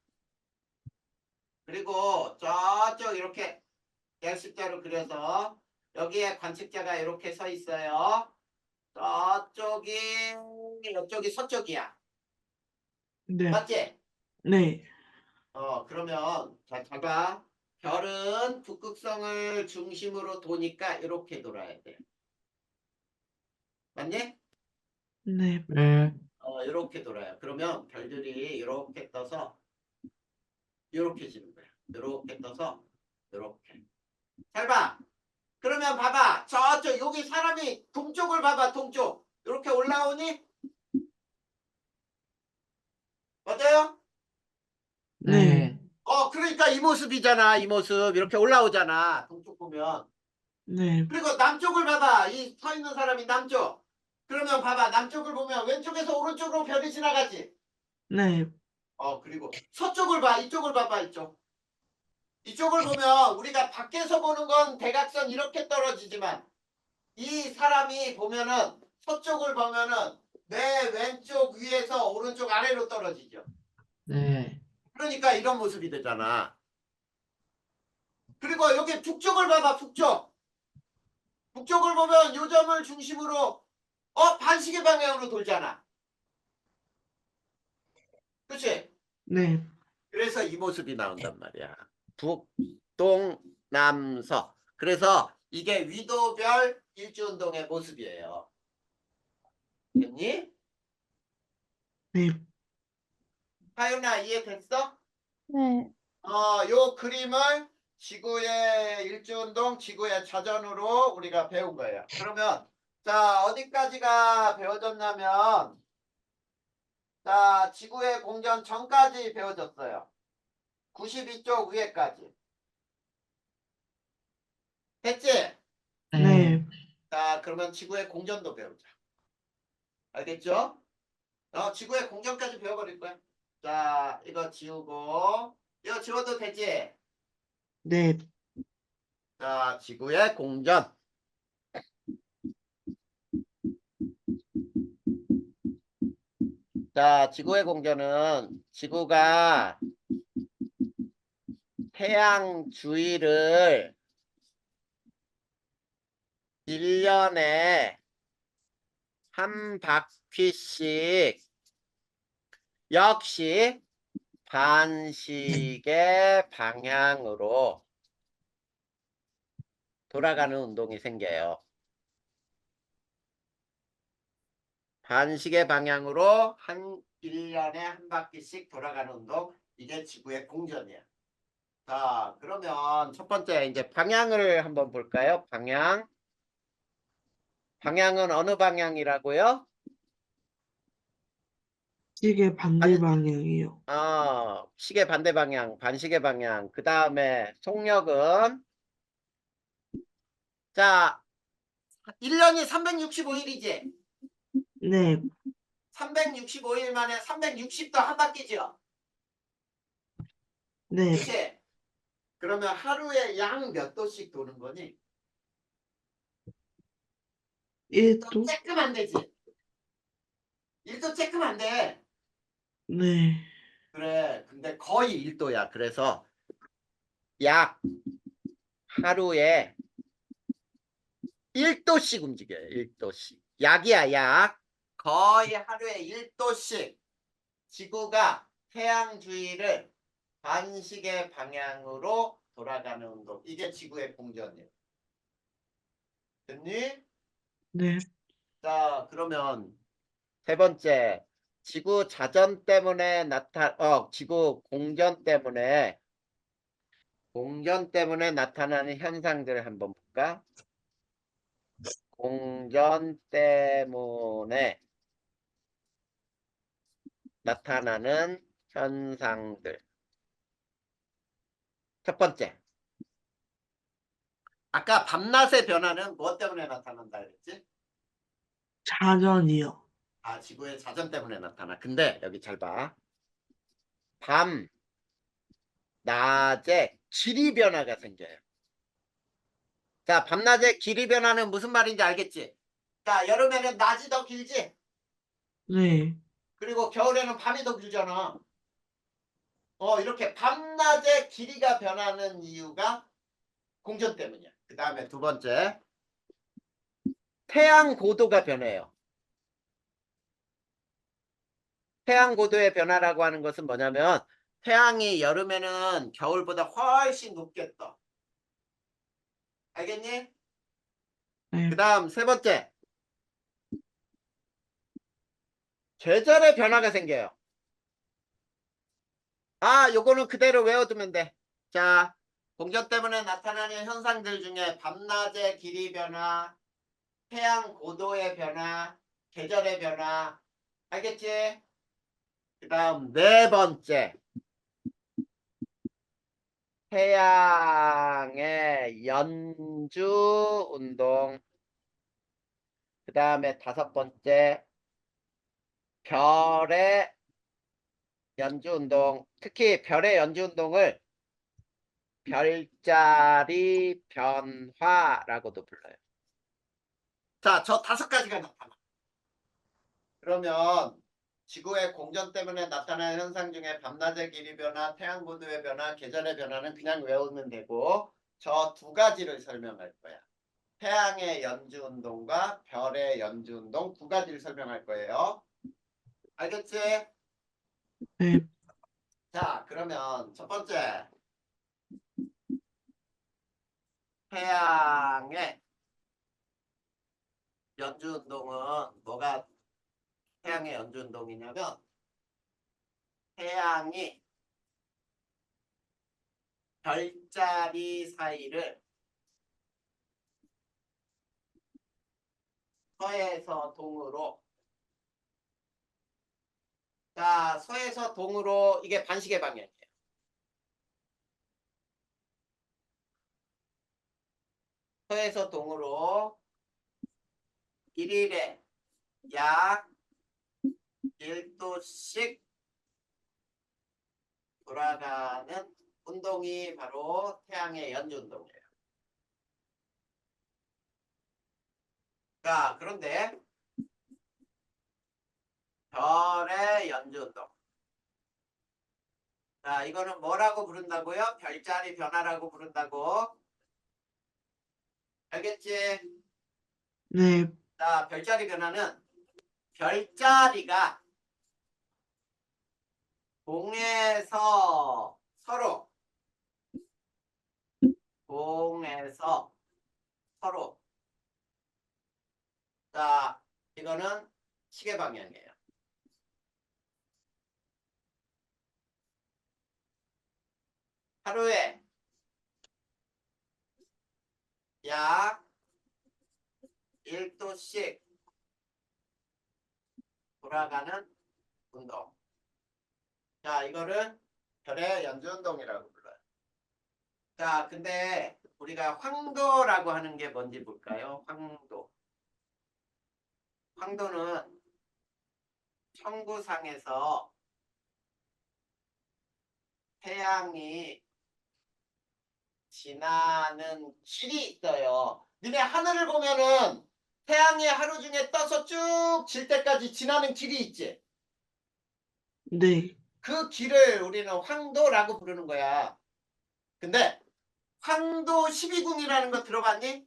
[SPEAKER 1] 그리고 저쪽 이렇게 X자로 그려서 여기에 관측자가 이렇게 서 있어요. 저쪽이 이쪽이 서쪽이야.
[SPEAKER 2] 네,
[SPEAKER 1] 맞지?
[SPEAKER 2] 네,
[SPEAKER 1] 그러면 자, 봐봐. 별은 북극성을 중심으로 도니까 이렇게 돌아야 돼. 맞니?
[SPEAKER 2] 네,
[SPEAKER 4] 네.
[SPEAKER 1] 이렇게 돌아요. 그러면 별들이 이렇게 떠서 이렇게 지는 거야. 이렇게 떠서 이렇게. 잘 봐. 그러면 봐봐. 저쪽 여기 사람이 동쪽을 봐봐. 동쪽. 이렇게 올라오니? 맞아요?
[SPEAKER 2] 네,
[SPEAKER 1] 그러니까 이 모습이잖아. 이 모습. 이렇게 올라오잖아. 동쪽 보면.
[SPEAKER 2] 네,
[SPEAKER 1] 그리고 남쪽을 봐봐. 이 서 있는 사람이 남쪽. 그러면 봐봐. 남쪽을 보면 왼쪽에서 오른쪽으로 별이 지나가지.
[SPEAKER 2] 네,
[SPEAKER 1] 그리고 서쪽을 봐. 이쪽을 봐봐. 이쪽. 이쪽을 보면 우리가 밖에서 보는 건 대각선 이렇게 떨어지지만 이 사람이 보면은 서쪽을 보면은 내 왼쪽 위에서 오른쪽 아래로 떨어지죠.
[SPEAKER 4] 네.
[SPEAKER 1] 그러니까 이런 모습이 되잖아. 그리고 여기 북쪽을 봐봐. 북쪽. 북쪽을 보면 요점을 중심으로 반시계 방향으로 돌잖아. 그치?
[SPEAKER 2] 네,
[SPEAKER 1] 그래서 이 모습이 나온단 말이야. 북, 동, 남, 서. 그래서 이게 위도별 일주운동의 모습이에요. 됐니?
[SPEAKER 2] 네,
[SPEAKER 1] 하윤아 이해됐어?
[SPEAKER 3] 네.
[SPEAKER 1] 요 그림을 지구의 일주운동, 지구의 자전으로 우리가 배운 거예요. 그러면 자 어디까지가 배워졌냐면 자 지구의 공전 전까지 배워졌어요. 92쪽 위에까지. 됐지?
[SPEAKER 4] 네.
[SPEAKER 2] 네,
[SPEAKER 1] 자 그러면 지구의 공전도 배우자. 알겠죠? 지구의 공전까지 배워버릴 거야. 자 이거 지우고 이거 지워도 되지?
[SPEAKER 2] 네,
[SPEAKER 1] 자 지구의 공전. 자, 지구의 공전은 지구가 태양 주위를 1년에 한 바퀴씩 역시 반시계 방향으로 돌아가는 운동이 생겨요. 반시계 방향으로 1년에 한 바퀴씩 돌아가는 운동. 이게 지구의 공전이야. 자, 그러면 첫 번째 이제 방향을 한번 볼까요? 방향. 방향은 어느 방향이라고요?
[SPEAKER 2] 시계 반대 방향이요.
[SPEAKER 1] 시계 반대 방향, 반시계 방향. 그 다음에 속력은 자, 1년이 365일이지.
[SPEAKER 2] 네,
[SPEAKER 1] 365일 만에 360도 한 바퀴죠.
[SPEAKER 2] 네,
[SPEAKER 1] 그치? 그러면 하루에 양 몇 도씩 도는 거니? 1도
[SPEAKER 2] 1도?
[SPEAKER 1] 쬐끔 안 되지. 1도 쬐끔 안 돼.
[SPEAKER 2] 네,
[SPEAKER 1] 그래. 근데 거의 1도야. 그래서 약 하루에 1도씩 움직여요. 1도씩. 약이야, 약. 거의 하루에 1도씩 지구가 태양 주위를 반시계 방향으로 돌아가는 운동. 이게 지구의 공전이에요. 됐니?
[SPEAKER 2] 네.
[SPEAKER 1] 자, 그러면 세 번째. 지구 자전 때문에 지구 공전 때문에 나타나는 현상들을 한번 볼까? 공전 때문에 나타나는 현상들. 첫 번째. 아까 밤낮의 변화는 무엇 때문에 나타난다 그랬지?
[SPEAKER 2] 자전이요.
[SPEAKER 1] 아, 지구의 자전 때문에 나타나. 근데 여기 잘 봐. 밤, 낮에 길이 변화가 생겨요. 자, 밤낮의 길이 변화는 무슨 말인지 알겠지? 자, 여름에는 낮이 더 길지?
[SPEAKER 2] 네.
[SPEAKER 1] 그리고 겨울에는 밤이 더 길잖아. 이렇게 밤낮의 길이가 변하는 이유가 공전 때문이야. 그 다음에 두 번째. 태양 고도가 변해요. 태양 고도의 변화라고 하는 것은 뭐냐면 태양이 여름에는 겨울보다 훨씬 높게 떠. 알겠니?
[SPEAKER 2] 네.
[SPEAKER 1] 그 다음 세 번째. 계절의 변화가 생겨요. 아, 요거는 그대로 외워두면 돼. 자, 공전 때문에 나타나는 현상들 중에 밤낮의 길이 변화, 태양 고도의 변화, 계절의 변화. 알겠지? 그 다음 네 번째. 태양의 연주 운동. 그 다음에 다섯 번째. 별의 연주 운동. 특히 별의 연주 운동을 별자리 변화라고도 불러요. 자, 저 다섯 가지가 나타나. 그러면 지구의 공전 때문에 나타나는 현상 중에 밤낮의 길이 변화, 태양 고도의 변화, 계절의 변화는 그냥 외우면 되고 저 두 가지를 설명할 거야. 태양의 연주 운동과 별의 연주 운동 두 가지를 설명할 거예요. 알겠지?
[SPEAKER 2] 네.
[SPEAKER 1] 자, 그러면 첫 번째. 태양의 연주 운동은 뭐가 태양의 연주 운동이냐면 태양이 별자리 사이를 서에서 동으로 자, 서에서 동으로 이게 반시계 방향이에요. 서에서 동으로 1일에 약 1도씩 돌아가는 운동이 바로 태양의 연주 운동이에요. 자, 그런데 별의 연주 운동. 자, 이거는 뭐라고 부른다고요? 별자리 변화라고 부른다고. 알겠지?
[SPEAKER 2] 네.
[SPEAKER 1] 자, 별자리 변화는 별자리가 동에서 서로 자, 이거는 시계 방향이에요. 하루에 약 1도씩 돌아가는 운동. 자, 이거를 별의 연주 운동이라고 불러요. 자, 근데 우리가 황도라고 하는 게 뭔지 볼까요? 황도. 황도는 천구상에서 태양이 지나는 길이 있어요. 니네 하늘을 보면은 태양이 하루 중에 떠서 쭉 질 때까지 지나는 길이 있지.
[SPEAKER 2] 네.
[SPEAKER 1] 그 길을 우리는 황도라고 부르는 거야. 근데 황도 12궁이라는 거 들어봤니?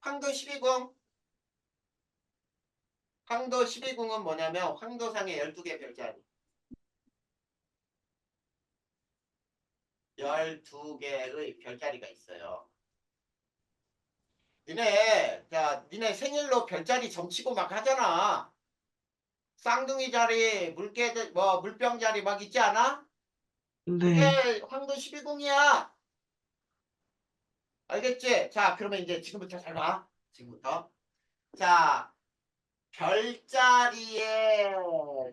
[SPEAKER 1] 황도 12궁. 황도 12궁은 뭐냐면 황도상에 12개 별자리. 12개의 별자리가 있어요. 니네 생일로 별자리 점치고 막 하잖아. 쌍둥이 자리, 물병 자리 막 있지 않아? 그게
[SPEAKER 2] 네.
[SPEAKER 1] 황도 12궁이야. 알겠지? 자, 그러면 이제 지금부터 잘 봐. 지금부터. 자, 별자리에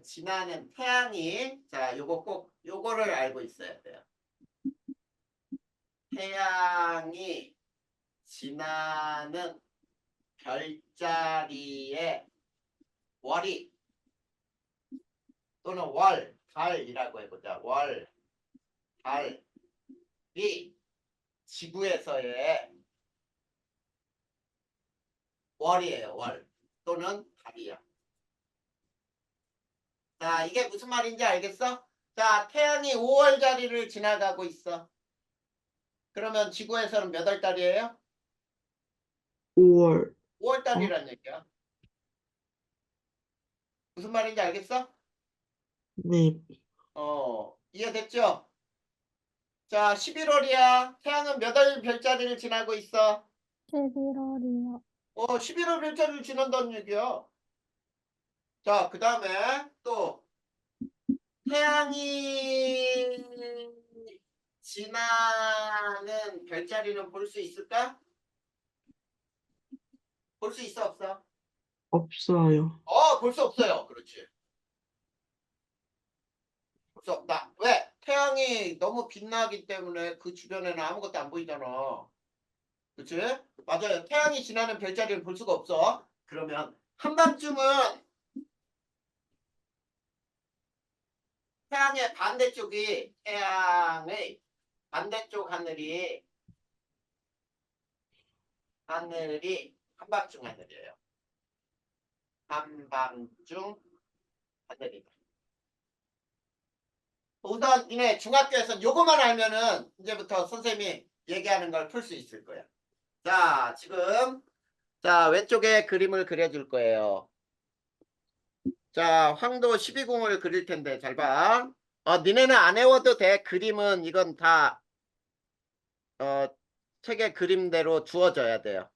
[SPEAKER 1] 지나는 태양이, 자, 요거를 알고 있어야 돼요. 태양이 지나는 별자리의 월이 또는 달이라고 해보자. 달이 지구에서의 월이에요. 월 또는 달이야. 자, 이게 무슨 말인지 알겠어? 자, 태양이 5월 자리를 지나가고 있어. 그러면 지구에서는 몇 월 달이에요?
[SPEAKER 2] 5월.
[SPEAKER 1] 5월 달이란 얘기야. 무슨 말인지 알겠어?
[SPEAKER 2] 네.
[SPEAKER 1] 이해됐죠? 자, 11월이야. 태양은 몇 월 별자리를 지나고 있어?
[SPEAKER 3] 11월이요.
[SPEAKER 1] 11월 별자리를 지난다는 얘기야. 자, 그 다음에 또 태양이 지나는 별자리는 볼 수 있을까? 볼 수 있어, 없어?
[SPEAKER 2] 없어요.
[SPEAKER 1] 볼 수 없어요. 그렇지. 볼 수 없다. 왜? 태양이 너무 빛나기 때문에 그 주변에는 아무것도 안 보이잖아. 그치? 맞아요. 태양이 지나는 별자리를 볼 수가 없어. 그러면 한밤중은 태양의 반대쪽 하늘이 한밤중 하늘이에요. 한밤중 하늘이다. 우선 니네 중학교에서 요거만 알면은 이제부터 선생님이 얘기하는 걸 풀 수 있을 거야. 자, 지금 왼쪽에 그림을 그려줄 거예요. 자, 황도 12궁을 그릴 텐데 잘 봐. 니네는 안 외워도 돼. 그림은 이건 다 책의 그림대로 주어져야 돼요.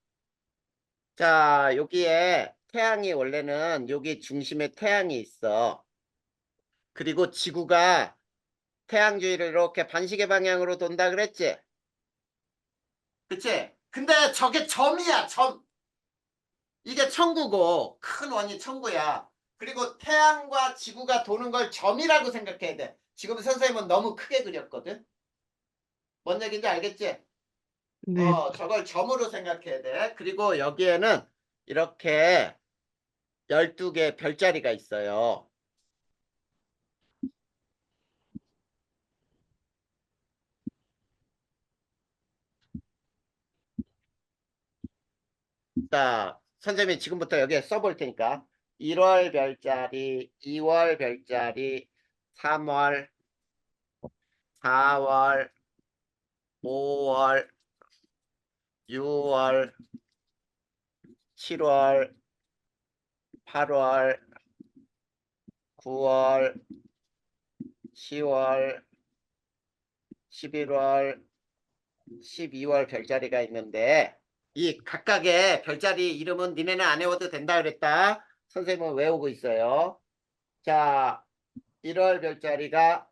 [SPEAKER 1] 자, 여기에 태양이 원래는 여기 중심에 태양이 있어. 그리고 지구가 태양 주위를 이렇게 반시계 방향으로 돈다 그랬지? 그치? 근데 저게 점이야, 점. 이게 천구고 큰 원이 천구야. 그리고 태양과 지구가 도는 걸 점이라고 생각해야 돼. 지금 선생님은 너무 크게 그렸거든. 뭔 얘기인지 알겠지?
[SPEAKER 2] 네.
[SPEAKER 1] 저걸 점으로 생각해야 돼. 그리고 여기에는 이렇게 12개 별자리가 있어요. 자, 선생님이 지금부터 여기에 써볼 테니까 1월 별자리, 2월 별자리, 3월, 4월, 5월, 6월, 7월, 8월, 9월, 10월, 11월, 12월 별자리가 있는데 이 각각의 별자리 이름은 니네는 안 외워도 된다 그랬다. 선생님은 외우고 있어요. 자, 1월 별자리가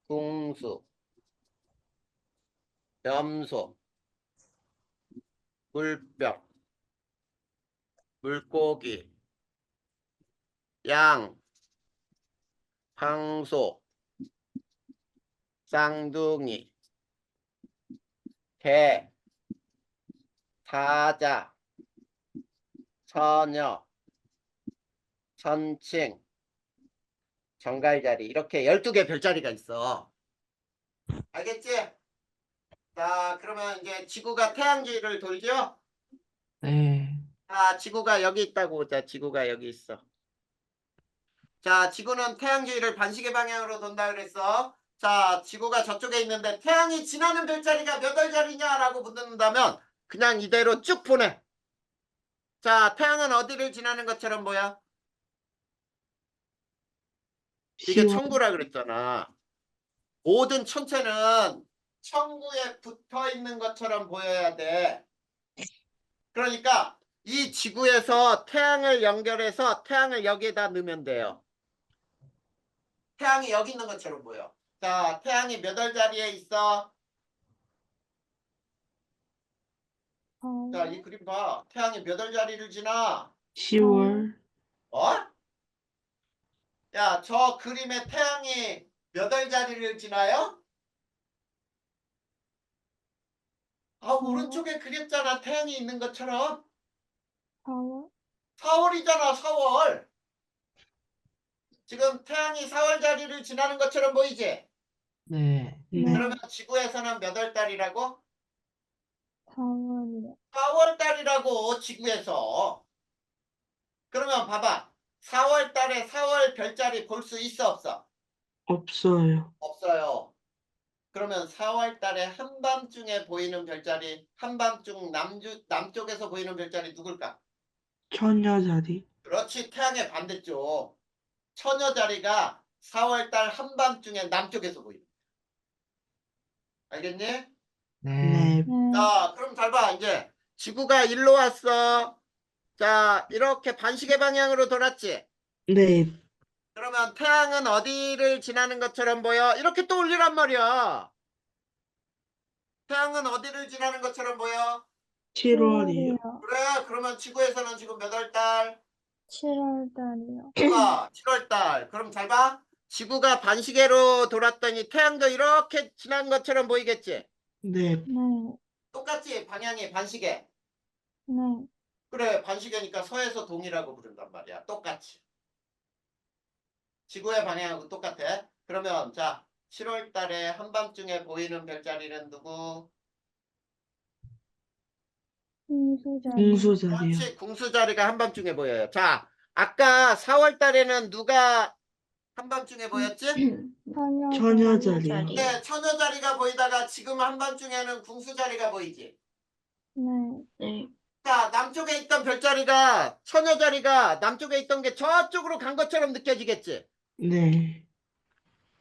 [SPEAKER 1] 궁수, 염소, 물병, 물고기, 양, 황소, 쌍둥이, 개, 사자, 처녀, 천칭, 정갈자리 이렇게 12개 별자리가 있어. 알겠지? 자, 그러면 이제 지구가 태양 주위를 돌죠?
[SPEAKER 4] 네.
[SPEAKER 1] 지구가 여기 있다고 보자. 지구가 여기 있어. 자, 지구는 태양 주위를 반시계 방향으로 돈다 그랬어. 자, 지구가 저쪽에 있는데 태양이 지나는 별자리가 몇 월자리냐라고 묻는다면 그냥 이대로 쭉 보내. 자, 태양은 어디를 지나는 것처럼 보여? 이게
[SPEAKER 2] 10월,
[SPEAKER 1] 천구라 그랬잖아. 모든 천체는 천구에 붙어 있는 것처럼 보여야 돼. 그러니까 이 지구에서 태양을 연결해서 태양을 여기에다 넣으면 돼요. 태양이 여기 있는 것처럼 보여. 자, 태양이 몇 월자리에 있어? 자, 이 그림 봐. 태양이 몇 월자리를 지나?
[SPEAKER 2] 10월,
[SPEAKER 1] 어? 야, 저 그림에 태양이 몇 월자리를 지나요? 아, 오른쪽에 그렸잖아. 태양이 있는 것처럼.
[SPEAKER 3] 4월,
[SPEAKER 1] 4월이잖아, 4월. 지금 태양이 4월 자리를 지나는 것처럼 보이지?
[SPEAKER 4] 네.
[SPEAKER 2] 네,
[SPEAKER 1] 그러면 지구에서는 몇 월 달이라고?
[SPEAKER 3] 4월이요.
[SPEAKER 1] 4월 달이라고, 지구에서. 그러면 봐봐. 4월 달에 4월 별자리 볼 수 있어, 없어?
[SPEAKER 2] 없어요.
[SPEAKER 1] 없어요. 그러면 4월 달에 한밤중에 보이는 별자리, 한밤중 남쪽에서 보이는 별자리 누굴까?
[SPEAKER 2] 처녀자리.
[SPEAKER 1] 그렇지, 태양의 반대쪽. 처녀자리가 4월 달 한밤중에 남쪽에서 보인다. 알겠니?
[SPEAKER 4] 네.
[SPEAKER 2] 네,
[SPEAKER 3] 네,
[SPEAKER 1] 자, 그럼 잘 봐. 이제 지구가 일로 왔어. 자, 이렇게 반시계 방향으로 돌았지.
[SPEAKER 2] 네,
[SPEAKER 1] 그러면 태양은 어디를 지나는 것처럼 보여? 이렇게 또 올리란 말이야. 태양은 어디를 지나는 것처럼 보여?
[SPEAKER 2] 7월이요.
[SPEAKER 3] 7월이요.
[SPEAKER 1] 그래, 그러면 지구에서는 지금 몇 월 달?
[SPEAKER 3] 7월 달이요.
[SPEAKER 1] 봐, 7월 달. 그럼 잘 봐. 지구가 반시계로 돌았더니 태양도 이렇게 지난 것처럼 보이겠지?
[SPEAKER 2] 네,
[SPEAKER 3] 네,
[SPEAKER 1] 똑같지? 방향이 반시계.
[SPEAKER 3] 네,
[SPEAKER 1] 그래, 반시계니까 서에서 동이라고 부른단 말이야. 똑같이. 지구의 방향하고 똑같아. 그러면 자, 7월 달에 한밤중에 보이는 별자리는 누구?
[SPEAKER 3] 홍수자리요.
[SPEAKER 2] 공수자리요.
[SPEAKER 1] 그렇지, 궁수자리가 한밤중에 보여요. 자, 아까 4월 달에는 누가 한밤중에 보였지?
[SPEAKER 2] 처녀자리요.
[SPEAKER 1] 네, 처녀자리가 보이다가 지금 한밤중에는 궁수자리가 보이지.
[SPEAKER 3] 네,
[SPEAKER 1] 자, 남쪽에 있던 별자리가 처녀자리가 남쪽에 있던 게 저쪽으로 간 것처럼 느껴지겠지?
[SPEAKER 2] 네,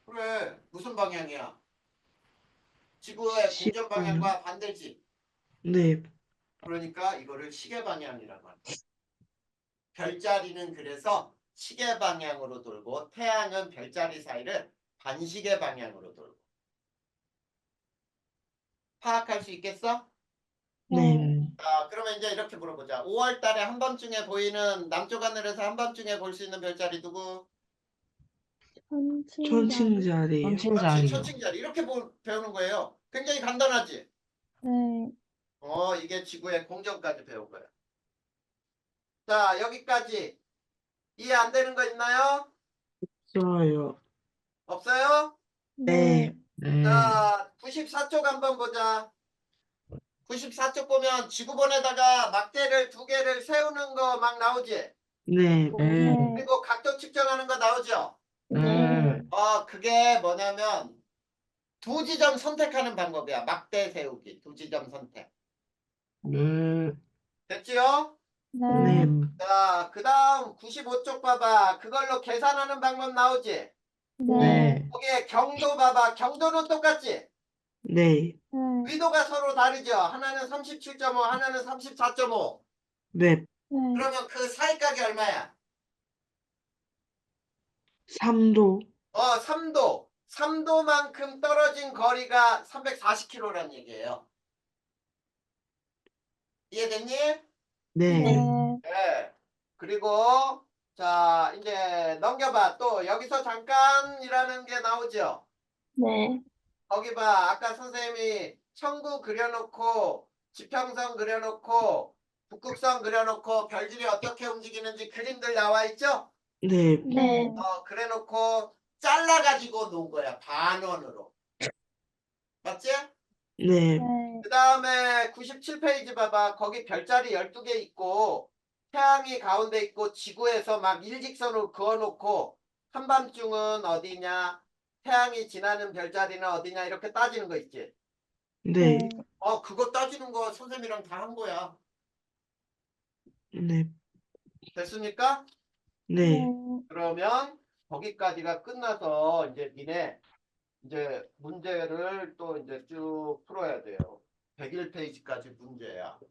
[SPEAKER 1] 그래, 무슨 방향이야? 지구의 공전 방향과 반대지.
[SPEAKER 2] 네,
[SPEAKER 1] 그러니까 이거를 시계 방향이라고 합니다. 별자리는 그래서 시계 방향으로 돌고 태양은 별자리 사이를 반시계 방향으로 돌고. 파악할 수 있겠어?
[SPEAKER 2] 네,
[SPEAKER 1] 자, 그러면 이제 이렇게 물어보자. 5월 달에 한밤중에 보이는 남쪽 하늘에서 한밤중에 볼 수 있는 별자리 누구?
[SPEAKER 3] 천칭자리.
[SPEAKER 2] 천칭자리요.
[SPEAKER 1] 그렇지,
[SPEAKER 4] 천칭자리요.
[SPEAKER 1] 천칭자리. 이렇게 배우는 거예요. 굉장히 간단하지?
[SPEAKER 3] 네,
[SPEAKER 1] 이게 지구의 공전까지 배운 거야. 자, 여기까지 이해 안 되는 거 있나요?
[SPEAKER 2] 좋아요.
[SPEAKER 1] 없어요?
[SPEAKER 2] 네,
[SPEAKER 4] 네.
[SPEAKER 1] 자, 94쪽 한번 보자. 94쪽 보면 지구본에다가 막대를 2개를 세우는 거 막 나오지?
[SPEAKER 2] 네,
[SPEAKER 4] 네.
[SPEAKER 3] 네,
[SPEAKER 1] 그리고 각도 측정하는 거 나오죠?
[SPEAKER 4] 네.
[SPEAKER 1] 그게 뭐냐면 두 지점 선택하는 방법이야. 막대 세우기. 두 지점 선택.
[SPEAKER 4] 네.
[SPEAKER 1] 됐지요?
[SPEAKER 3] 네,
[SPEAKER 1] 자, 그 다음 95쪽 봐봐. 그걸로 계산하는 방법 나오지?
[SPEAKER 3] 네,
[SPEAKER 4] 네.
[SPEAKER 1] 거기에 경도 봐봐. 경도는 똑같지?
[SPEAKER 2] 네,
[SPEAKER 3] 네,
[SPEAKER 1] 위도가 서로 다르죠? 하나는 37.5, 하나는 34.5.
[SPEAKER 2] 네,
[SPEAKER 3] 네,
[SPEAKER 1] 그러면 그 사이각이 얼마야?
[SPEAKER 2] 3도.
[SPEAKER 1] 3도. 3도만큼 떨어진 거리가 340km란 얘기예요. 이해됐니?
[SPEAKER 2] 네,
[SPEAKER 3] 네,
[SPEAKER 1] 네. 그리고 자, 이제 넘겨봐. 또 여기서 잠깐이라는 게 나오죠?
[SPEAKER 3] 네,
[SPEAKER 1] 거기 봐. 아까 선생님이 천구 그려놓고 지평선 그려놓고 북극선 그려놓고 별들이 어떻게 움직이는지 그림들 나와 있죠?
[SPEAKER 2] 네,
[SPEAKER 3] 네,
[SPEAKER 1] 그래놓고 잘라가지고 놓은 거야. 반원으로. 맞지?
[SPEAKER 2] 네,
[SPEAKER 3] 네,
[SPEAKER 1] 그 다음에 97페이지 봐봐. 거기 별자리 12개 있고 태양이 가운데 있고 지구에서 막 일직선으로 그어놓고 한밤중은 어디냐? 태양이 지나는 별자리는 어디냐? 이렇게 따지는 거 있지.
[SPEAKER 2] 네.
[SPEAKER 1] 그거 따지는 거 선생님이랑 다 한 거야.
[SPEAKER 2] 네.
[SPEAKER 1] 됐습니까?
[SPEAKER 2] 네.
[SPEAKER 1] 그러면 거기까지가 끝나서 이제 니네 이제 문제를 또 이제 쭉 풀어야 돼요. 101페이지까지 문제야.